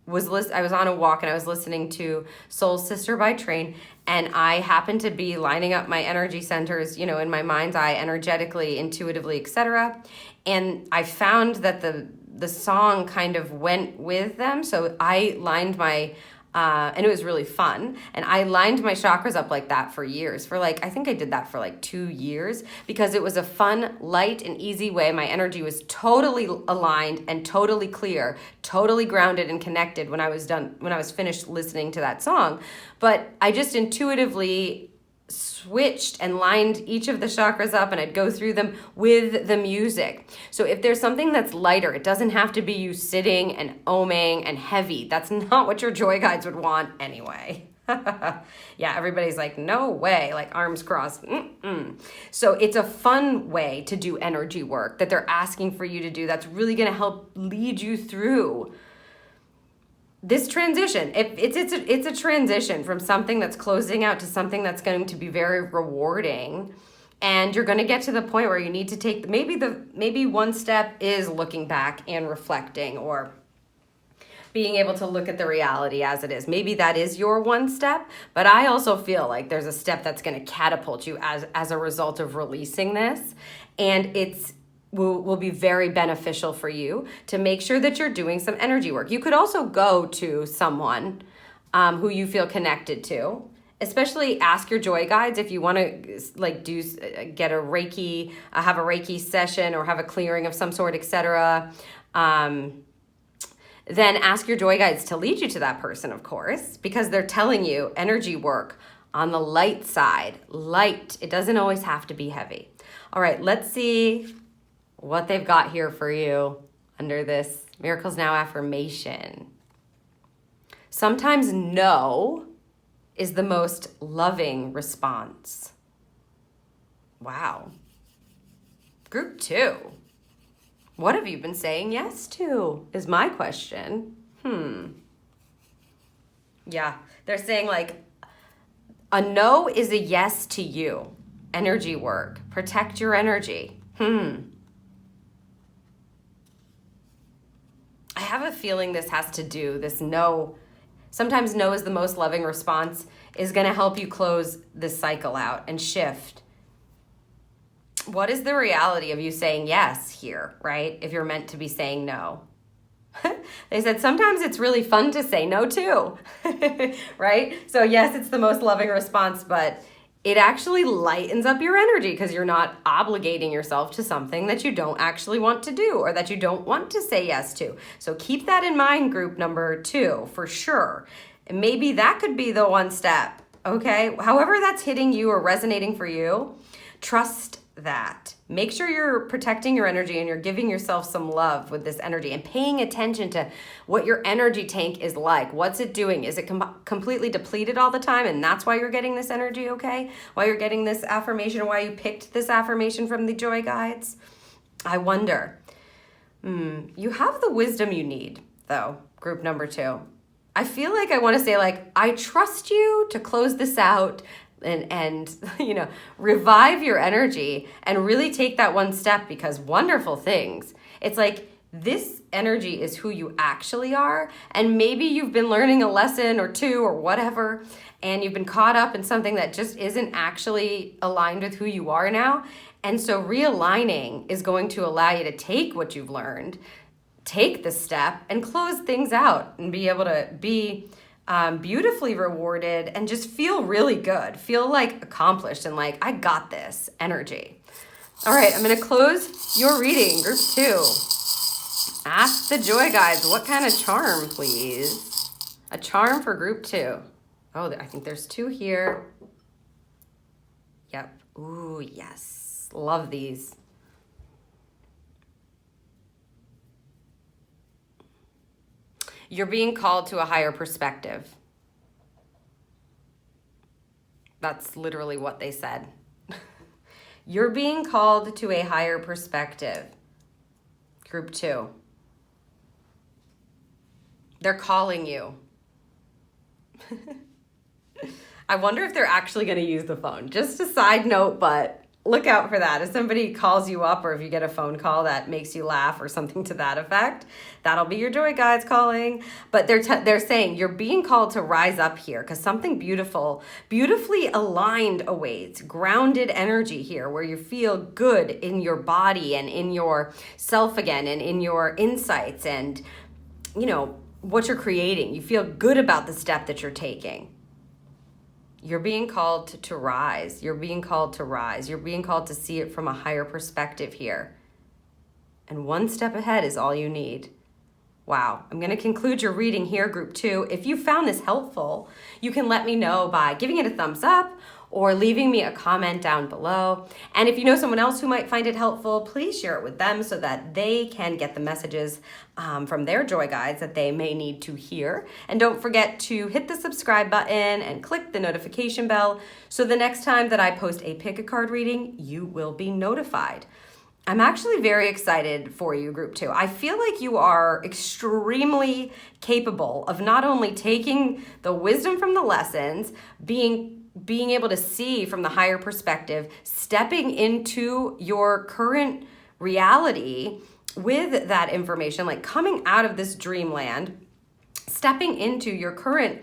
was on a walk and I was listening to Soul Sister by Train, and I happened to be lining up my energy centers, you know, in my mind's eye, energetically, intuitively, etc. And I found that the song kind of went with them. So I lined my, and it was really fun. And I lined my chakras up like that for years. I think I did that for like 2 years, because it was a fun, light, and easy way. My energy was totally aligned and totally clear, totally grounded and connected when I was finished listening to that song. But I just intuitively switched and lined each of the chakras up, and I'd go through them with the music. So if there's something that's lighter, it doesn't have to be you sitting and oming and heavy. That's not what your joy guides would want anyway. Yeah, everybody's like, no way, like arms crossed. So it's a fun way to do energy work that they're asking for you to do that's really going to help lead you through this transition. It's a transition from something that's closing out to something that's going to be very rewarding. And you're going to get to the point where you need to take, maybe one step is looking back and reflecting, or being able to look at the reality as it is. Maybe that is your one step, but I also feel like there's a step that's going to catapult you as a result of releasing this. And will be very beneficial for you to make sure that you're doing some energy work. You could also go to someone who you feel connected to, especially ask your joy guides if you want to get a Reiki, have a Reiki session or have a clearing of some sort, etc. Then ask your joy guides to lead you to that person, of course, because they're telling you energy work on the light side. Light. It doesn't always have to be heavy. All right, let's see what they've got here for you under this Miracles Now affirmation. Sometimes no is the most loving response. Wow. Group 2. What have you been saying yes to is my question. Yeah, they're saying like a no is a yes to you. Energy work. Protect your energy. I have a feeling this has to do, this no, sometimes no is the most loving response, is going to help you close this cycle out and shift. What is the reality of you saying yes here, right? If you're meant to be saying no. They said sometimes it's really fun to say no too, right? So yes, it's the most loving response, but it actually lightens up your energy because you're not obligating yourself to something that you don't actually want to do or that you don't want to say yes to. So keep that in mind, group number 2, for sure. And maybe that could be the one step, okay? However that's hitting you or resonating for you, trust that. Make sure you're protecting your energy and you're giving yourself some love with this energy and paying attention to what your energy tank is like. What's it doing? Is it completely depleted all the time? And that's why you're getting this energy, okay? Why you're getting this affirmation, why you picked this affirmation from the Joy Guides? I wonder. You have the wisdom you need, though, group number 2. I feel like I want to say, like, I trust you to close this out and you know, revive your energy and really take that one step, because wonderful things. It's like this energy is who you actually are. And maybe you've been learning a lesson or two or whatever, and you've been caught up in something that just isn't actually aligned with who you are now. And so realigning is going to allow you to take what you've learned, take the step, and close things out and be able to be beautifully rewarded and just feel really good, feel like accomplished and like, I got this energy. All right, I'm going to close your reading, group 2. Ask the joy guides, what kind of charm, please? A charm for group 2. Oh, I think there's 2 here. Yep. Ooh, yes. Love these. You're being called to a higher perspective. That's literally what they said. You're being called to a higher perspective. Group 2. They're calling you. I wonder if they're actually going to use the phone. Just a side note, but look out for that. If somebody calls you up or if you get a phone call that makes you laugh or something to that effect, that'll be your joy guides calling. But they're saying you're being called to rise up here because something beautifully aligned awaits, grounded energy here where you feel good in your body and in your self again and in your insights and, you know, what you're creating. You feel good about the step that you're taking. You're being called to rise. You're being called to rise. You're being called to see it from a higher perspective here. And one step ahead is all you need. Wow. I'm going to conclude your reading here, group 2. If you found this helpful, you can let me know by giving it a thumbs up or leaving me a comment down below. And if you know someone else who might find it helpful, please share it with them so that they can get the messages from their joy guides that they may need to hear. And don't forget to hit the subscribe button and click the notification bell so the next time that I post a pick a card reading, you will be notified. I'm actually very excited for you, group 2. I feel like you are extremely capable of not only taking the wisdom from the lessons, being able to see from the higher perspective, stepping into your current reality with that information, like coming out of this dreamland, stepping into your current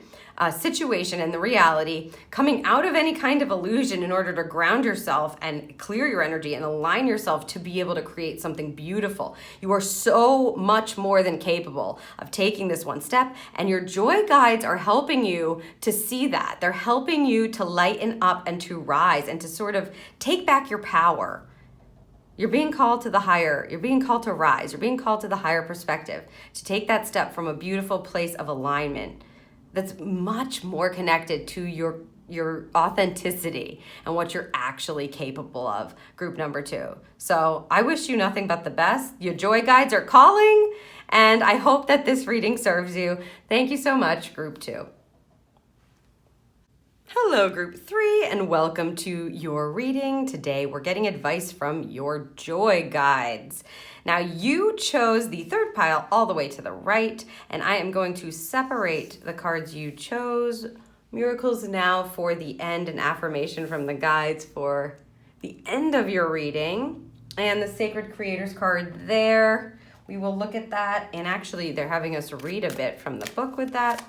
situation and the reality, coming out of any kind of illusion in order to ground yourself and clear your energy and align yourself to be able to create something beautiful. You are so much more than capable of taking this one step, and your joy guides are helping you to see that. They're helping you to lighten up and to rise and to sort of take back your power. You're being called to the higher, you're being called to rise, you're being called to the higher perspective, to take that step from a beautiful place of alignment that's much more connected to your authenticity and what you're actually capable of, group number 2. So I wish you nothing but the best. Your joy guides are calling, and I hope that this reading serves you. Thank you so much, group 2. Hello, group 3, and welcome to your reading. Today we're getting advice from your joy guides. Now you chose the 3rd pile all the way to the right, and I am going to separate the cards you chose. Miracles now for the end, and affirmation from the guides for the end of your reading. And the Sacred Creators card there. We will look at that, and actually they're having us read a bit from the book with that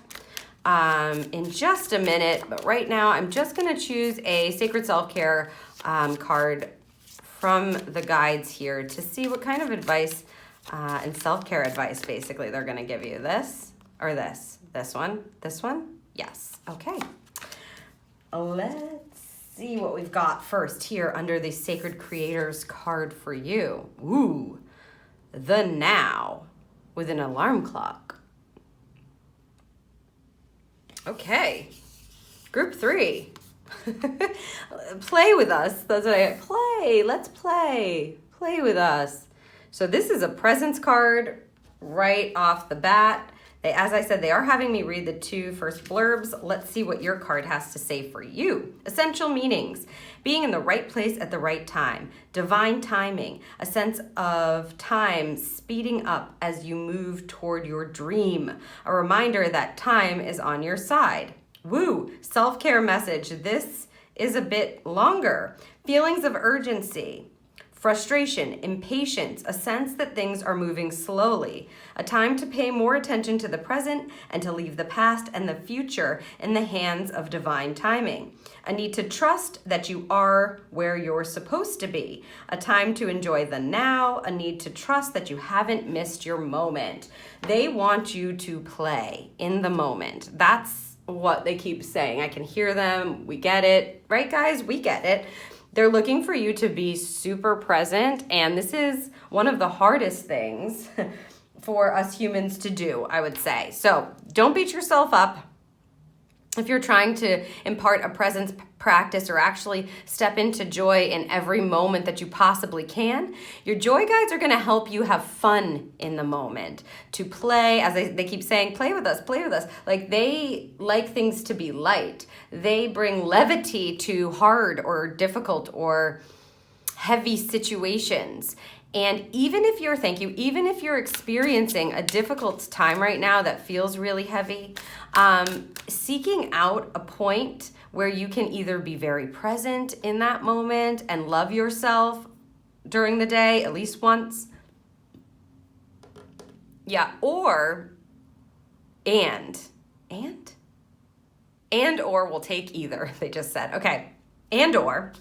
in just a minute. But right now I'm just going to choose a Sacred Self-Care card from the guides here to see what kind of advice and self-care advice basically they're going to give you. This or this? This one? This one? Yes. Okay. Let's see what we've got first here under the Sacred Creators card for you. Ooh, the now with an alarm clock. Okay, group 3. Play with us. That's what I play. Let's play. Play with us. So this is a presence card right off the bat. As I said, they are having me read the 2 first blurbs. Let's see what your card has to say for you. Essential meanings: being in the right place at the right time, divine timing, a sense of time speeding up as you move toward your dream, a reminder that time is on your side. Woo, self-care message. This is a bit longer. Feelings of urgency, frustration, impatience, a sense that things are moving slowly, a time to pay more attention to the present and to leave the past and the future in the hands of divine timing, a need to trust that you are where you're supposed to be, a time to enjoy the now, a need to trust that you haven't missed your moment. They want you to play in the moment. That's what they keep saying. I can hear them. We get it. Right, guys? We get it. They're looking for you to be super present, and this is one of the hardest things for us humans to do, I would say. So don't beat yourself up if you're trying to impart a presence practice or actually step into joy in every moment that you possibly can. Your joy guides are going to help you have fun in the moment, to play, as they keep saying, play with us, play with us. Like, they like things to be light. They bring levity to hard or difficult or heavy situations. And even if you're experiencing a difficult time right now that feels really heavy, seeking out a point where you can either be very present in that moment and love yourself during the day at least once. Yeah, or or we'll take either, they just said. Okay, and or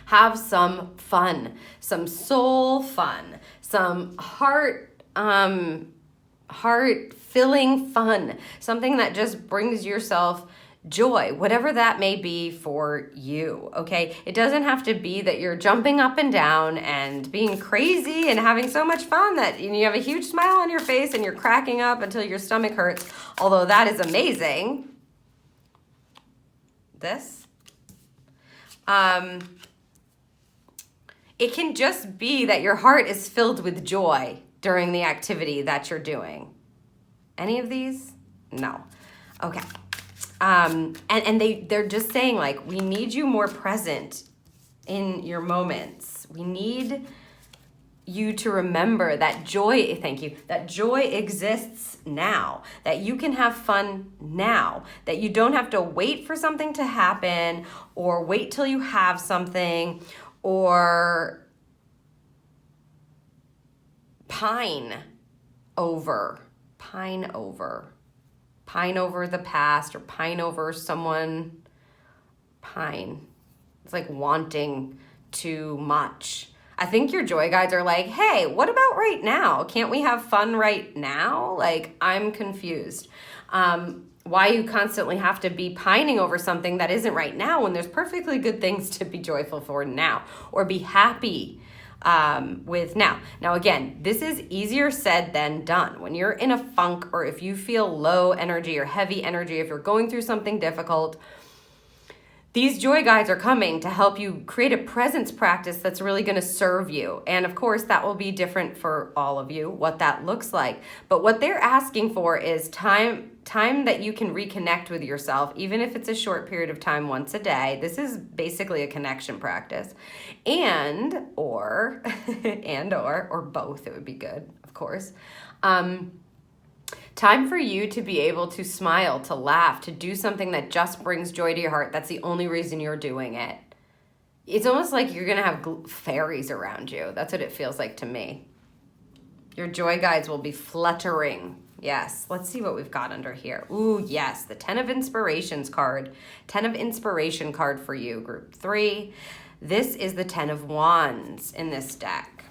have some fun, some soul fun, some heart-filling fun, something that just brings yourself joy, whatever that may be for you, okay? It doesn't have to be that you're jumping up and down and being crazy and having so much fun that you have a huge smile on your face and you're cracking up until your stomach hurts, although that is amazing. It can just be that your heart is filled with joy during the activity that you're doing. Any of these? No. Okay. And they're just saying, like, we need you more present in your moments. We need you to remember that joy, that joy exists now, that you can have fun now, that you don't have to wait for something to happen or wait till you have something or pine over the past or pine over someone. It's like wanting too much. I think your joy guides are like, hey, what about right now? Can't we have fun right now? Like, I'm confused. Why you constantly have to be pining over something that isn't right now when there's perfectly good things to be joyful for now or be happy with now. Now, again, this is easier said than done. When you're in a funk or if you feel low energy or heavy energy, if you're going through something difficult, these joy guides are coming to help you create a presence practice that's really going to serve you. And of course, that will be different for all of you, what that looks like. But what they're asking for is time that you can reconnect with yourself, even if it's a short period of time once a day. This is basically a connection practice. Or both, it would be good, of course. Time for you to be able to smile, to laugh, to do something that just brings joy to your heart. That's the only reason you're doing it. It's almost like you're going to have fairies around you. That's what it feels like to me. Your joy guides will be fluttering. Yes. Let's see what we've got under here. Ooh, yes. The 10 of Inspirations card. 10 of Inspiration card for you, group 3. This is the 10 of Wands in this deck.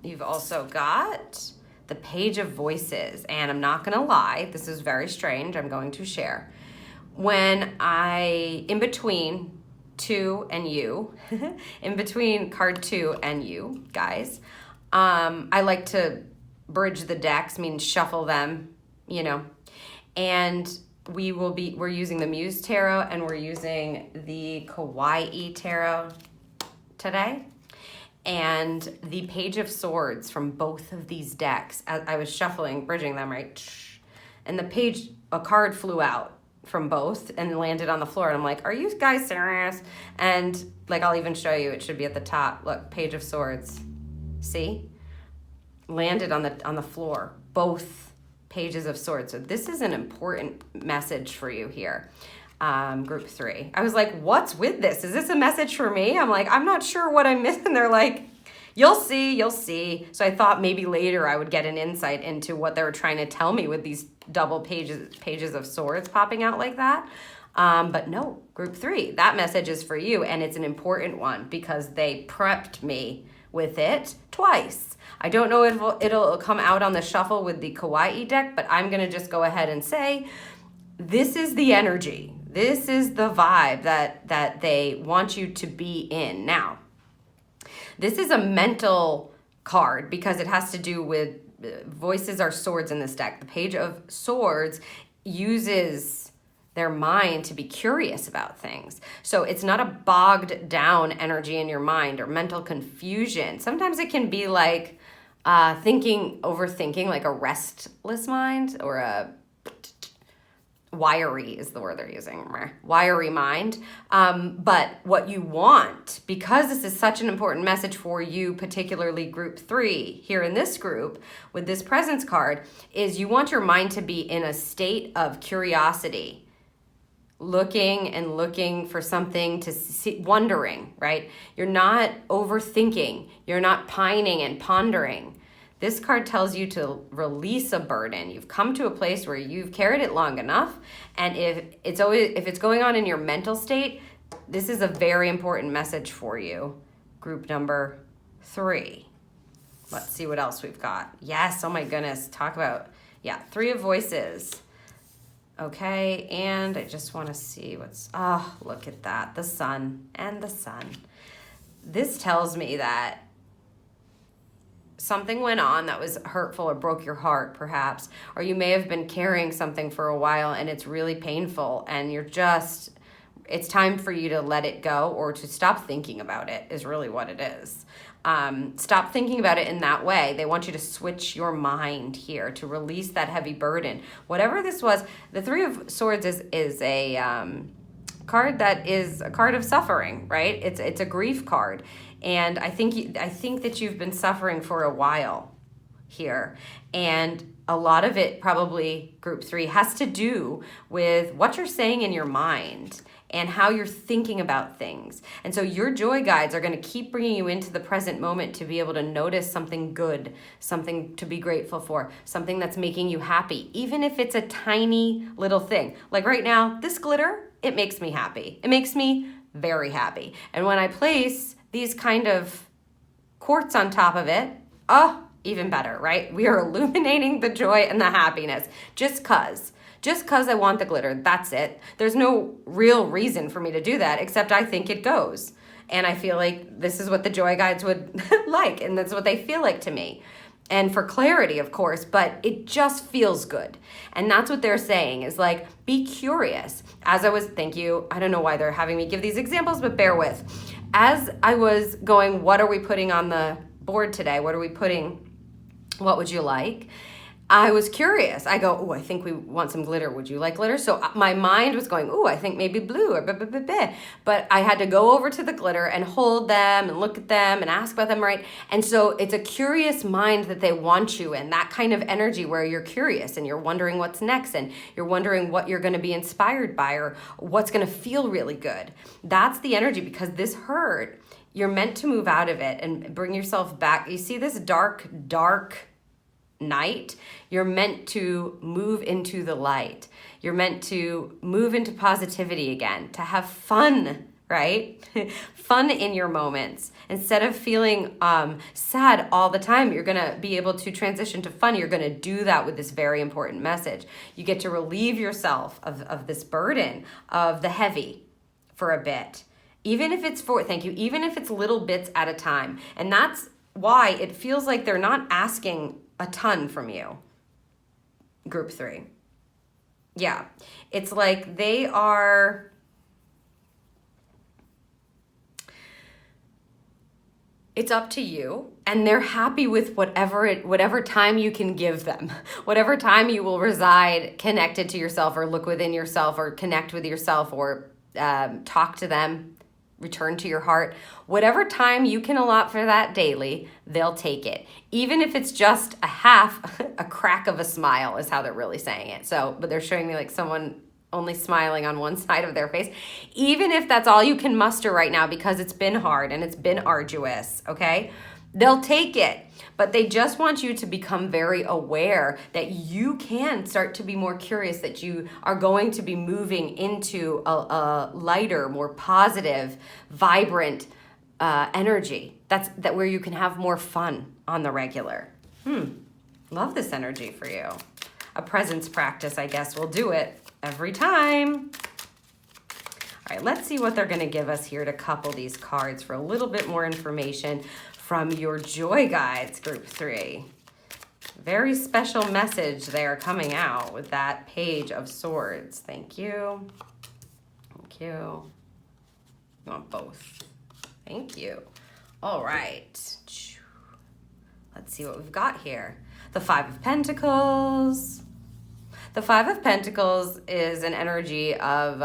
You've also got the Page of Voices, and I'm not gonna lie, this is very strange, I'm going to share. When in between 2 and you, in between card 2 and you, guys, I like to bridge the decks, means shuffle them, and we're using the Muse Tarot and we're using the Kawaii Tarot today. And the Page of Swords from both of these decks, as I was shuffling, bridging them, right? And a card flew out from both and landed on the floor. And I'm like, are you guys serious? And like, I'll even show you, it should be at the top. Look, Page of Swords. See? Landed on the floor, both Pages of Swords. So this is an important message for you here. Group 3. I was like, what's with this? Is this a message for me? I'm like, I'm not sure what I'm missing. They're like, you'll see, you'll see. So I thought maybe later I would get an insight into what they were trying to tell me with these double pages of swords popping out like that. But no, Group 3, that message is for you, and it's an important one because they prepped me with it twice. I don't know if it'll come out on the shuffle with the Kawaii deck, but I'm going to just go ahead and say this is the energy. This is the vibe that they want you to be in. Now, this is a mental card because it has to do with voices are swords in this deck. The Page of Swords uses their mind to be curious about things. So it's not a bogged down energy in your mind or mental confusion. Sometimes it can be like overthinking, like a restless mind, or a wiry is the word they're using, wiry mind. But what you want, because this is such an important message for you, particularly Group 3 here in this group with this presence card, is you want your mind to be in a state of curiosity, looking for something to see, wondering, right? You're not overthinking. You're not pining and pondering. This card tells you to release a burden. You've come to a place where you've carried it long enough, and if it's going on in your mental state, this is a very important message for you. Group number 3. Let's see what else we've got. Yes, oh my goodness, talk about, 3 of Voices. Okay, and I just want to see look at that, the sun and the sun. This tells me that something went on that was hurtful or broke your heart, perhaps, or you may have been carrying something for a while and it's really painful, and it's time for you to let it go, or to stop thinking about it is really what it is. Stop thinking about it in that way. They want you to switch your mind here to release that heavy burden. Whatever this was, the 3 of Swords is a card that is a card of suffering, right? It's a grief card. And I think that you've been suffering for a while here. And a lot of it, probably Group 3, has to do with what you're saying in your mind and how you're thinking about things. And so your joy guides are going to keep bringing you into the present moment to be able to notice something good, something to be grateful for, something that's making you happy, even if it's a tiny little thing. Like right now, this glitter, it makes me happy. It makes me very happy. And when I place these kind of quartz on top of it, even better, right? We are illuminating the joy and the happiness just cause I want the glitter. That's it. There's no real reason for me to do that, except I think it goes. And I feel like this is what the joy guides would like, and that's what they feel like to me. And for clarity, of course, but it just feels good. And that's what they're saying is like, be curious. Thank you. I don't know why they're having me give these examples, but bear with. As I was going, what are we putting on the board today? What would you like? I was curious. I go, I think we want some glitter. Would you like glitter? So my mind was going, I think maybe blue or blah. But I had to go over to the glitter and hold them and look at them and ask about them, right? And so it's a curious mind that they want you in, that kind of energy where you're curious and you're wondering what's next and you're wondering what you're going to be inspired by or what's going to feel really good. That's the energy, because this hurt, you're meant to move out of it and bring yourself back. You see this dark night, you're meant to move into the light. You're meant to move into positivity again, to have fun, right? Fun in your moments. Instead of feeling sad all the time, you're going to be able to transition to fun. You're going to do that with this very important message. You get to relieve yourself of this burden of the heavy for a bit. Even if it's even if it's little bits at a time. And that's why it feels like they're not asking a ton from you, Group 3. Yeah, it's like they are, it's up to you, and they're happy with whatever time you can give them, whatever time you will reside connected to yourself or look within yourself or connect with yourself or talk to them, return to your heart. Whatever time you can allot for that daily, they'll take it. Even if it's just a crack of a smile is how they're really saying it. So, but they're showing me like someone only smiling on one side of their face, even if that's all you can muster right now because it's been hard and it's been arduous, okay? They'll take it, but they just want you to become very aware that you can start to be more curious, that you are going to be moving into a lighter, more positive, vibrant energy. That's where you can have more fun on the regular. Love this energy for you. A presence practice, I guess, will do it every time. All right, let's see what they're going to give us here to couple these cards for a little bit more information from your Joy Guides, Group 3. Very special message there coming out with that Page of Swords. Thank you. Thank you. You want both. Thank you. All right. Let's see what we've got here. The Five of Pentacles. The Five of Pentacles is an energy of,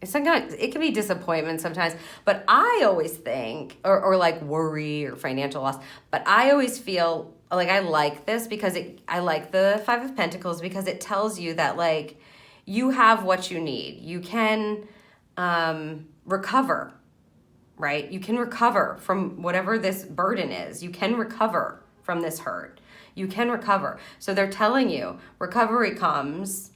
it can be disappointment sometimes, but I always think, or like worry or financial loss, but I always feel like I like this because I like the Five of Pentacles because it tells you that like you have what you need. You can recover, right? You can recover from whatever this burden is. You can recover from this hurt. You can recover. So they're telling you recovery comes,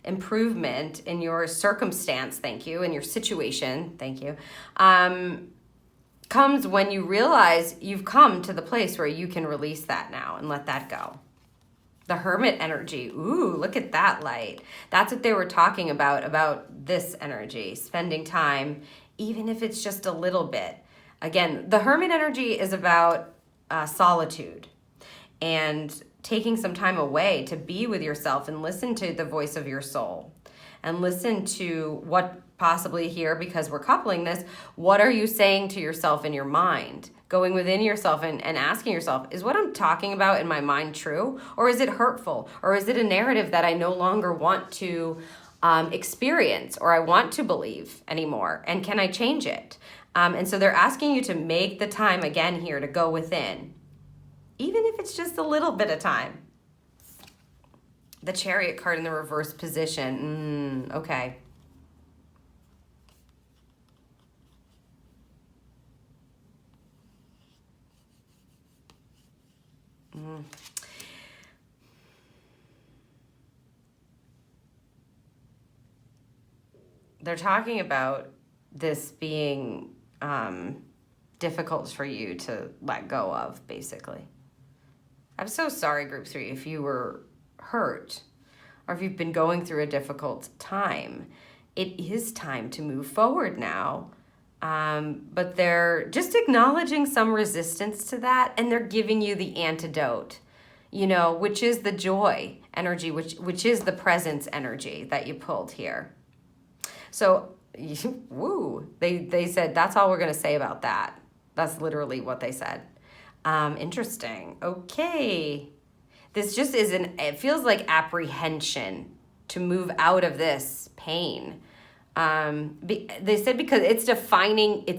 improvement in your circumstance, thank you, in your situation, thank you, comes when you realize you've come to the place where you can release that now and let that go. The Hermit energy, ooh, look at that light. That's what they were talking about this energy, spending time, even if it's just a little bit. Again, the Hermit energy is about solitude and taking some time away to be with yourself and listen to the voice of your soul and listen to what possibly here, because we're coupling this, what are you saying to yourself in your mind? Going within yourself and asking yourself, is what I'm talking about in my mind true? Or is it hurtful? Or is it a narrative that I no longer want to experience or I want to believe anymore? And can I change it? And so they're asking you to make the time again here to go within, even if it's just a little bit of time. The Chariot card in the reverse position. Okay. They're talking about this being difficult for you to let go of, basically. I'm so sorry, Group 3, if you were hurt or if you've been going through a difficult time. It is time to move forward now. But they're just acknowledging some resistance to that, and they're giving you the antidote, you know, which is the joy energy, which is the presence energy that you pulled here. So, woo, they said that's all we're going to say about that. That's literally what they said. Interesting. Okay. This just it feels like apprehension to move out of this pain. They said because it's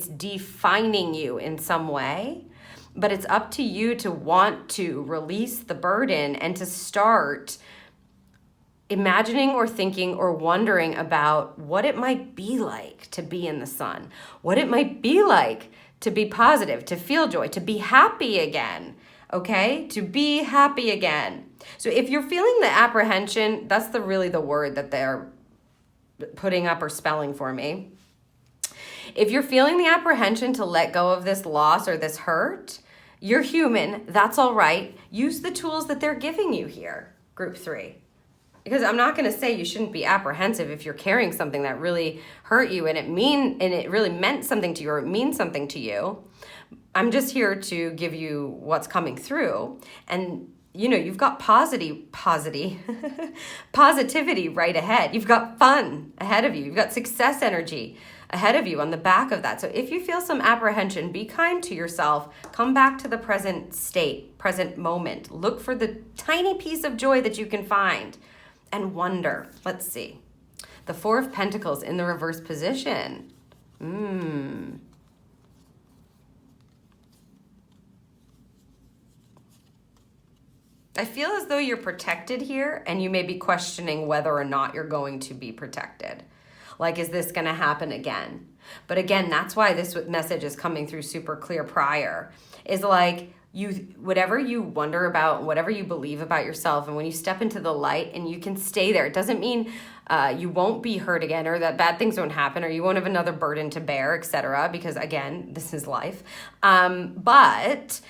defining you in some way, but it's up to you to want to release the burden and to start imagining or thinking or wondering about what it might be like to be in the sun, what it might be like to be positive, to feel joy, to be happy again, okay? To be happy again. So if you're feeling the apprehension, that's really the word that they're putting up or spelling for me. If you're feeling the apprehension to let go of this loss or this hurt, you're human, that's all right. Use the tools that they're giving you here, Group 3. Because I'm not going to say you shouldn't be apprehensive if you're carrying something that really hurt you and it really meant something to you or it means something to you. I'm just here to give you what's coming through. And, you know, you've got positivity right ahead. You've got fun ahead of you. You've got success energy ahead of you on the back of that. So if you feel some apprehension, be kind to yourself. Come back to the present state, present moment. Look for the tiny piece of joy that you can find. And wonder. Let's see. The Four of Pentacles in the reverse position. I feel as though you're protected here, and you may be questioning whether or not you're going to be protected. Like, is this going to happen again? But again, that's why this message is coming through super clear prior. Is like, whatever you wonder about, whatever you believe about yourself, and when you step into the light and you can stay there, it doesn't mean you won't be hurt again, or that bad things won't happen, or you won't have another burden to bear, etc. Because again, this is life. But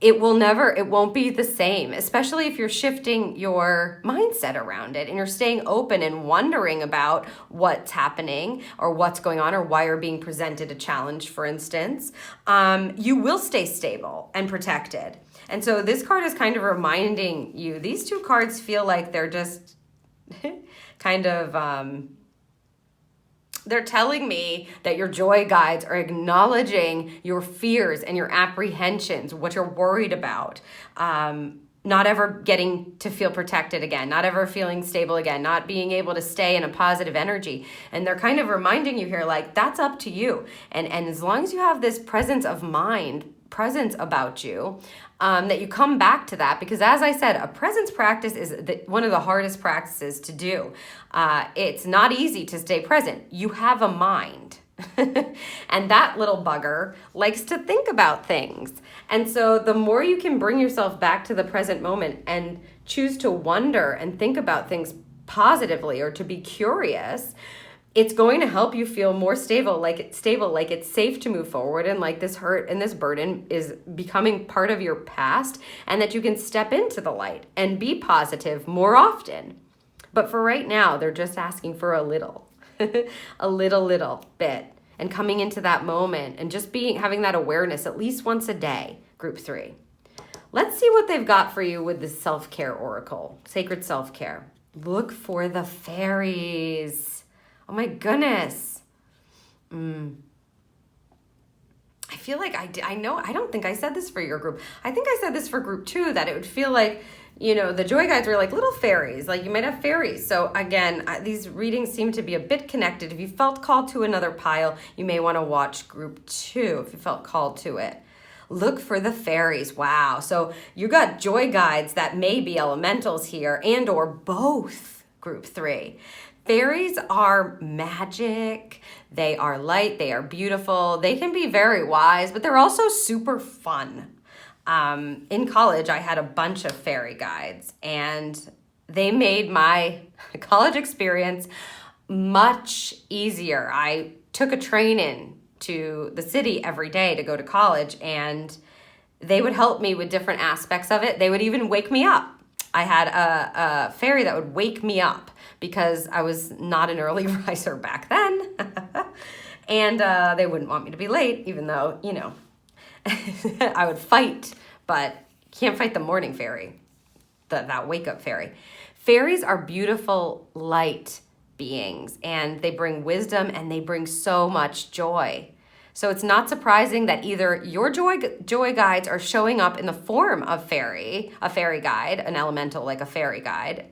it won't be the same, especially if you're shifting your mindset around it and you're staying open and wondering about what's happening or what's going on or why you're being presented a challenge, for instance. You will stay stable and protected. And so this card is kind of reminding you, these two cards feel like they're just kind of... they're telling me that your joy guides are acknowledging your fears and your apprehensions, what you're worried about, not ever getting to feel protected again, not ever feeling stable again, not being able to stay in a positive energy. And they're kind of reminding you here, like, that's up to you. And as long as you have this presence of mind, presence about you, that you come back to that, because as I said, a presence practice is one of the hardest practices to do. It's not easy to stay present. You have a mind. And that little bugger likes to think about things. And so the more you can bring yourself back to the present moment and choose to wonder and think about things positively, or to be curious, it's going to help you feel more stable, like it's safe to move forward, and like this hurt and this burden is becoming part of your past, and that you can step into the light and be positive more often. But for right now, they're just asking for a little, a little bit, and coming into that moment and just having that awareness at least once a day, group 3. Let's see what they've got for you with the self-care oracle, sacred self-care. Look for the fairies. Oh my goodness. I feel like I don't think I said this for your group. I think I said this for group 2, that it would feel like, the joy guides were like little fairies, like you might have fairies. So again, these readings seem to be a bit connected. If you felt called to another pile, you may want to watch group 2 if you felt called to it. Look for the fairies. Wow. So you got joy guides that may be elementals here, and or both, group 3. Fairies are magic, they are light, they are beautiful, they can be very wise, but they're also super fun. In college, I had a bunch of fairy guides, and they made my college experience much easier. I took a train in to the city every day to go to college, and they would help me with different aspects of it. They would even wake me up. I had a fairy that would wake me up, because I was not an early riser back then. And they wouldn't want me to be late, even though, I would fight, but can't fight the morning fairy, that wake-up fairy. Fairies are beautiful light beings, and they bring wisdom, and they bring so much joy. So it's not surprising that either your joy guides are showing up in the form of a fairy guide, an elemental like a fairy guide,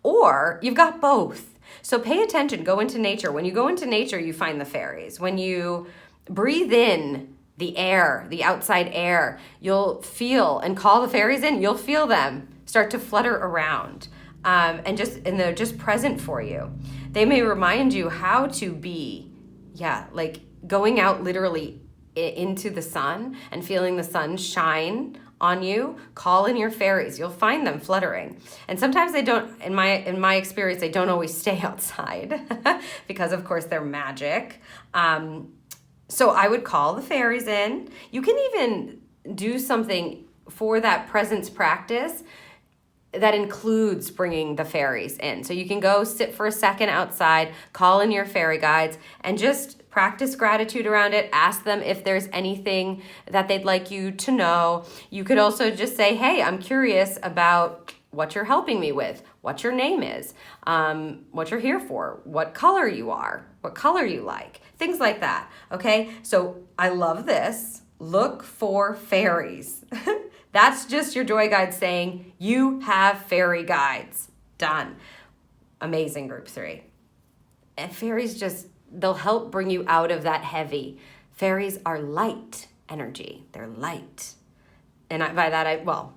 or you've got both. So pay attention, go into nature. When you go into nature, you find the fairies. When you breathe in the air, the outside air, you'll feel and call the fairies in, you'll feel them start to flutter around. And they're just present for you. They may remind you how to be, like going out literally into the sun and feeling the sun shine on you. Call in your fairies. You'll find them fluttering. And sometimes they don't, in my experience, they don't always stay outside because of course they're magic. So I would call the fairies in. You can even do something for that presence practice that includes bringing the fairies in. So you can go sit for a second outside, call in your fairy guides, and just practice gratitude around it. Ask them if there's anything that they'd like you to know. You could also just say, hey, I'm curious about what you're helping me with, what your name is, what you're here for, what color you are, what color you like, things like that. Okay, so I love this. Look for fairies. That's just your joy guide saying you have fairy guides. Done. Amazing, group 3. And fairies they'll help bring you out of that heavy. Fairies are light energy. They're light. And by that,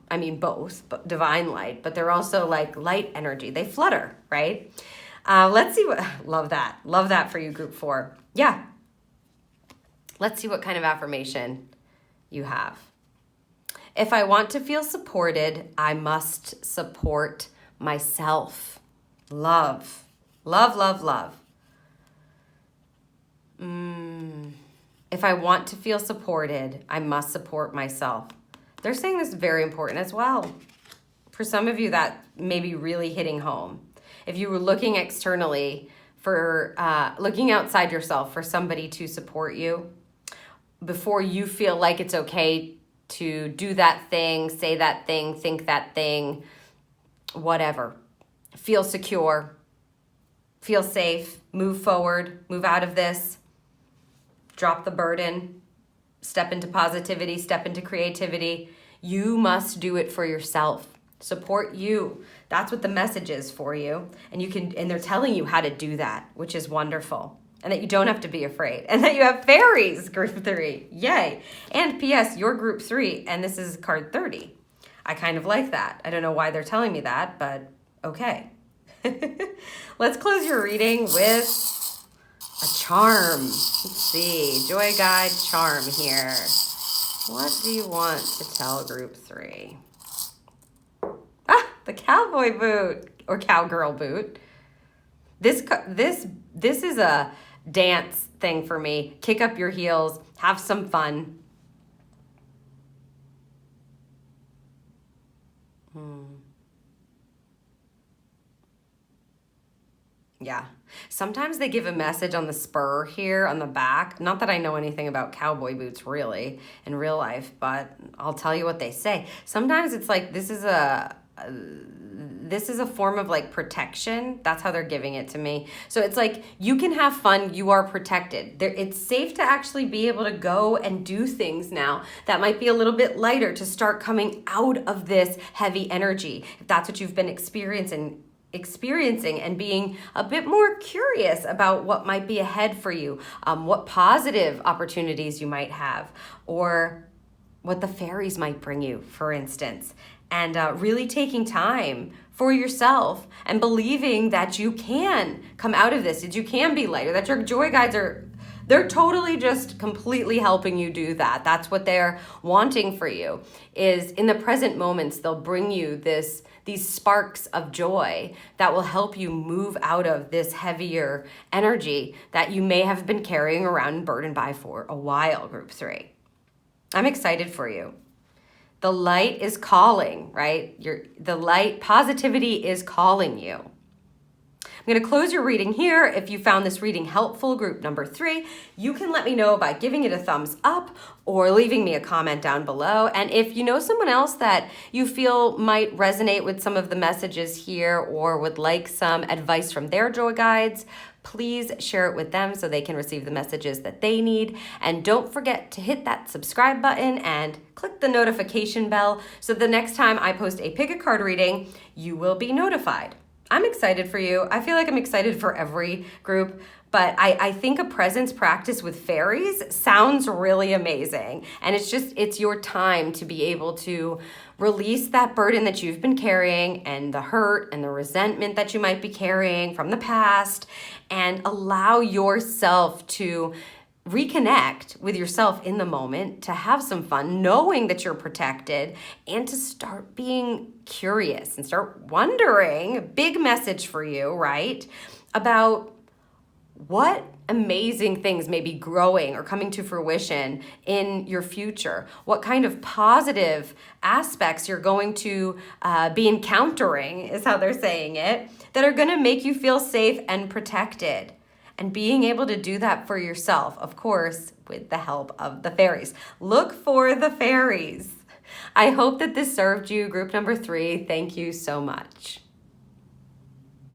I mean both, but divine light, but they're also like light energy. They flutter, right? Let's see what, love that. Love that for you, group 4. Yeah. Let's see what kind of affirmation you have. If I want to feel supported, I must support myself. Love. Love, love, love. If I want to feel supported, I must support myself. They're saying this is very important as well. For some of you, that may be really hitting home. If you were looking externally for, looking outside yourself for somebody to support you, before you feel like it's okay to do that thing, say that thing, think that thing, whatever. Feel secure, feel safe, move forward, move out of this, drop the burden, step into positivity, step into creativity. You must do it for yourself. Support you. That's what the message is for you. And they're telling you how to do that, which is wonderful. And that you don't have to be afraid. And that you have fairies, group 3. Yay. And P.S., you're group 3, and this is card 30. I kind of like that. I don't know why they're telling me that, but okay. Let's close your reading with a charm. Let's see. Joy Guide charm here. What do you want to tell group 3? The cowboy boot or cowgirl boot. This is a dance thing for me. Kick up your heels, have some fun. Yeah. Sometimes they give a message on the spur here on the back. Not that I know anything about cowboy boots really in real life, but I'll tell you what they say. Sometimes it's like this is a form of like protection. That's how they're giving it to me. So it's like you can have fun. You are protected. It's safe to actually be able to go and do things now that might be a little bit lighter to start coming out of this heavy energy. If that's what you've been experiencing and being a bit more curious about what might be ahead for you, what positive opportunities you might have, or what the fairies might bring you, for instance. And really taking time for yourself and believing that you can come out of this, that you can be lighter, that your joy guides they're totally just completely helping you do that. That's what they're wanting for you, is in the present moments, they'll bring you these sparks of joy that will help you move out of this heavier energy that you may have been carrying around and burdened by for a while, group 3. I'm excited for you. The light is calling, right? The light, positivity is calling you. I'm going to close your reading here. If you found this reading helpful, group number 3, you can let me know by giving it a thumbs up or leaving me a comment down below. And if you know someone else that you feel might resonate with some of the messages here or would like some advice from their joy guides, please share it with them so they can receive the messages that they need. And don't forget to hit that subscribe button and click the notification bell so the next time I post a pick a card reading, you will be notified. I'm excited for you. I feel like I'm excited for every group, but I think a presence practice with fairies sounds really amazing. And it's your time to be able to release that burden that you've been carrying and the hurt and the resentment that you might be carrying from the past, and allow yourself to reconnect with yourself in the moment, to have some fun, knowing that you're protected, and to start being curious and start wondering, big message for you, right, about what amazing things may be growing or coming to fruition in your future. What kind of positive aspects you're going to be encountering, is how they're saying it, that are going to make you feel safe and protected. And being able to do that for yourself, of course, with the help of the fairies. Look for the fairies. I hope that this served you, group number 3. Thank you so much.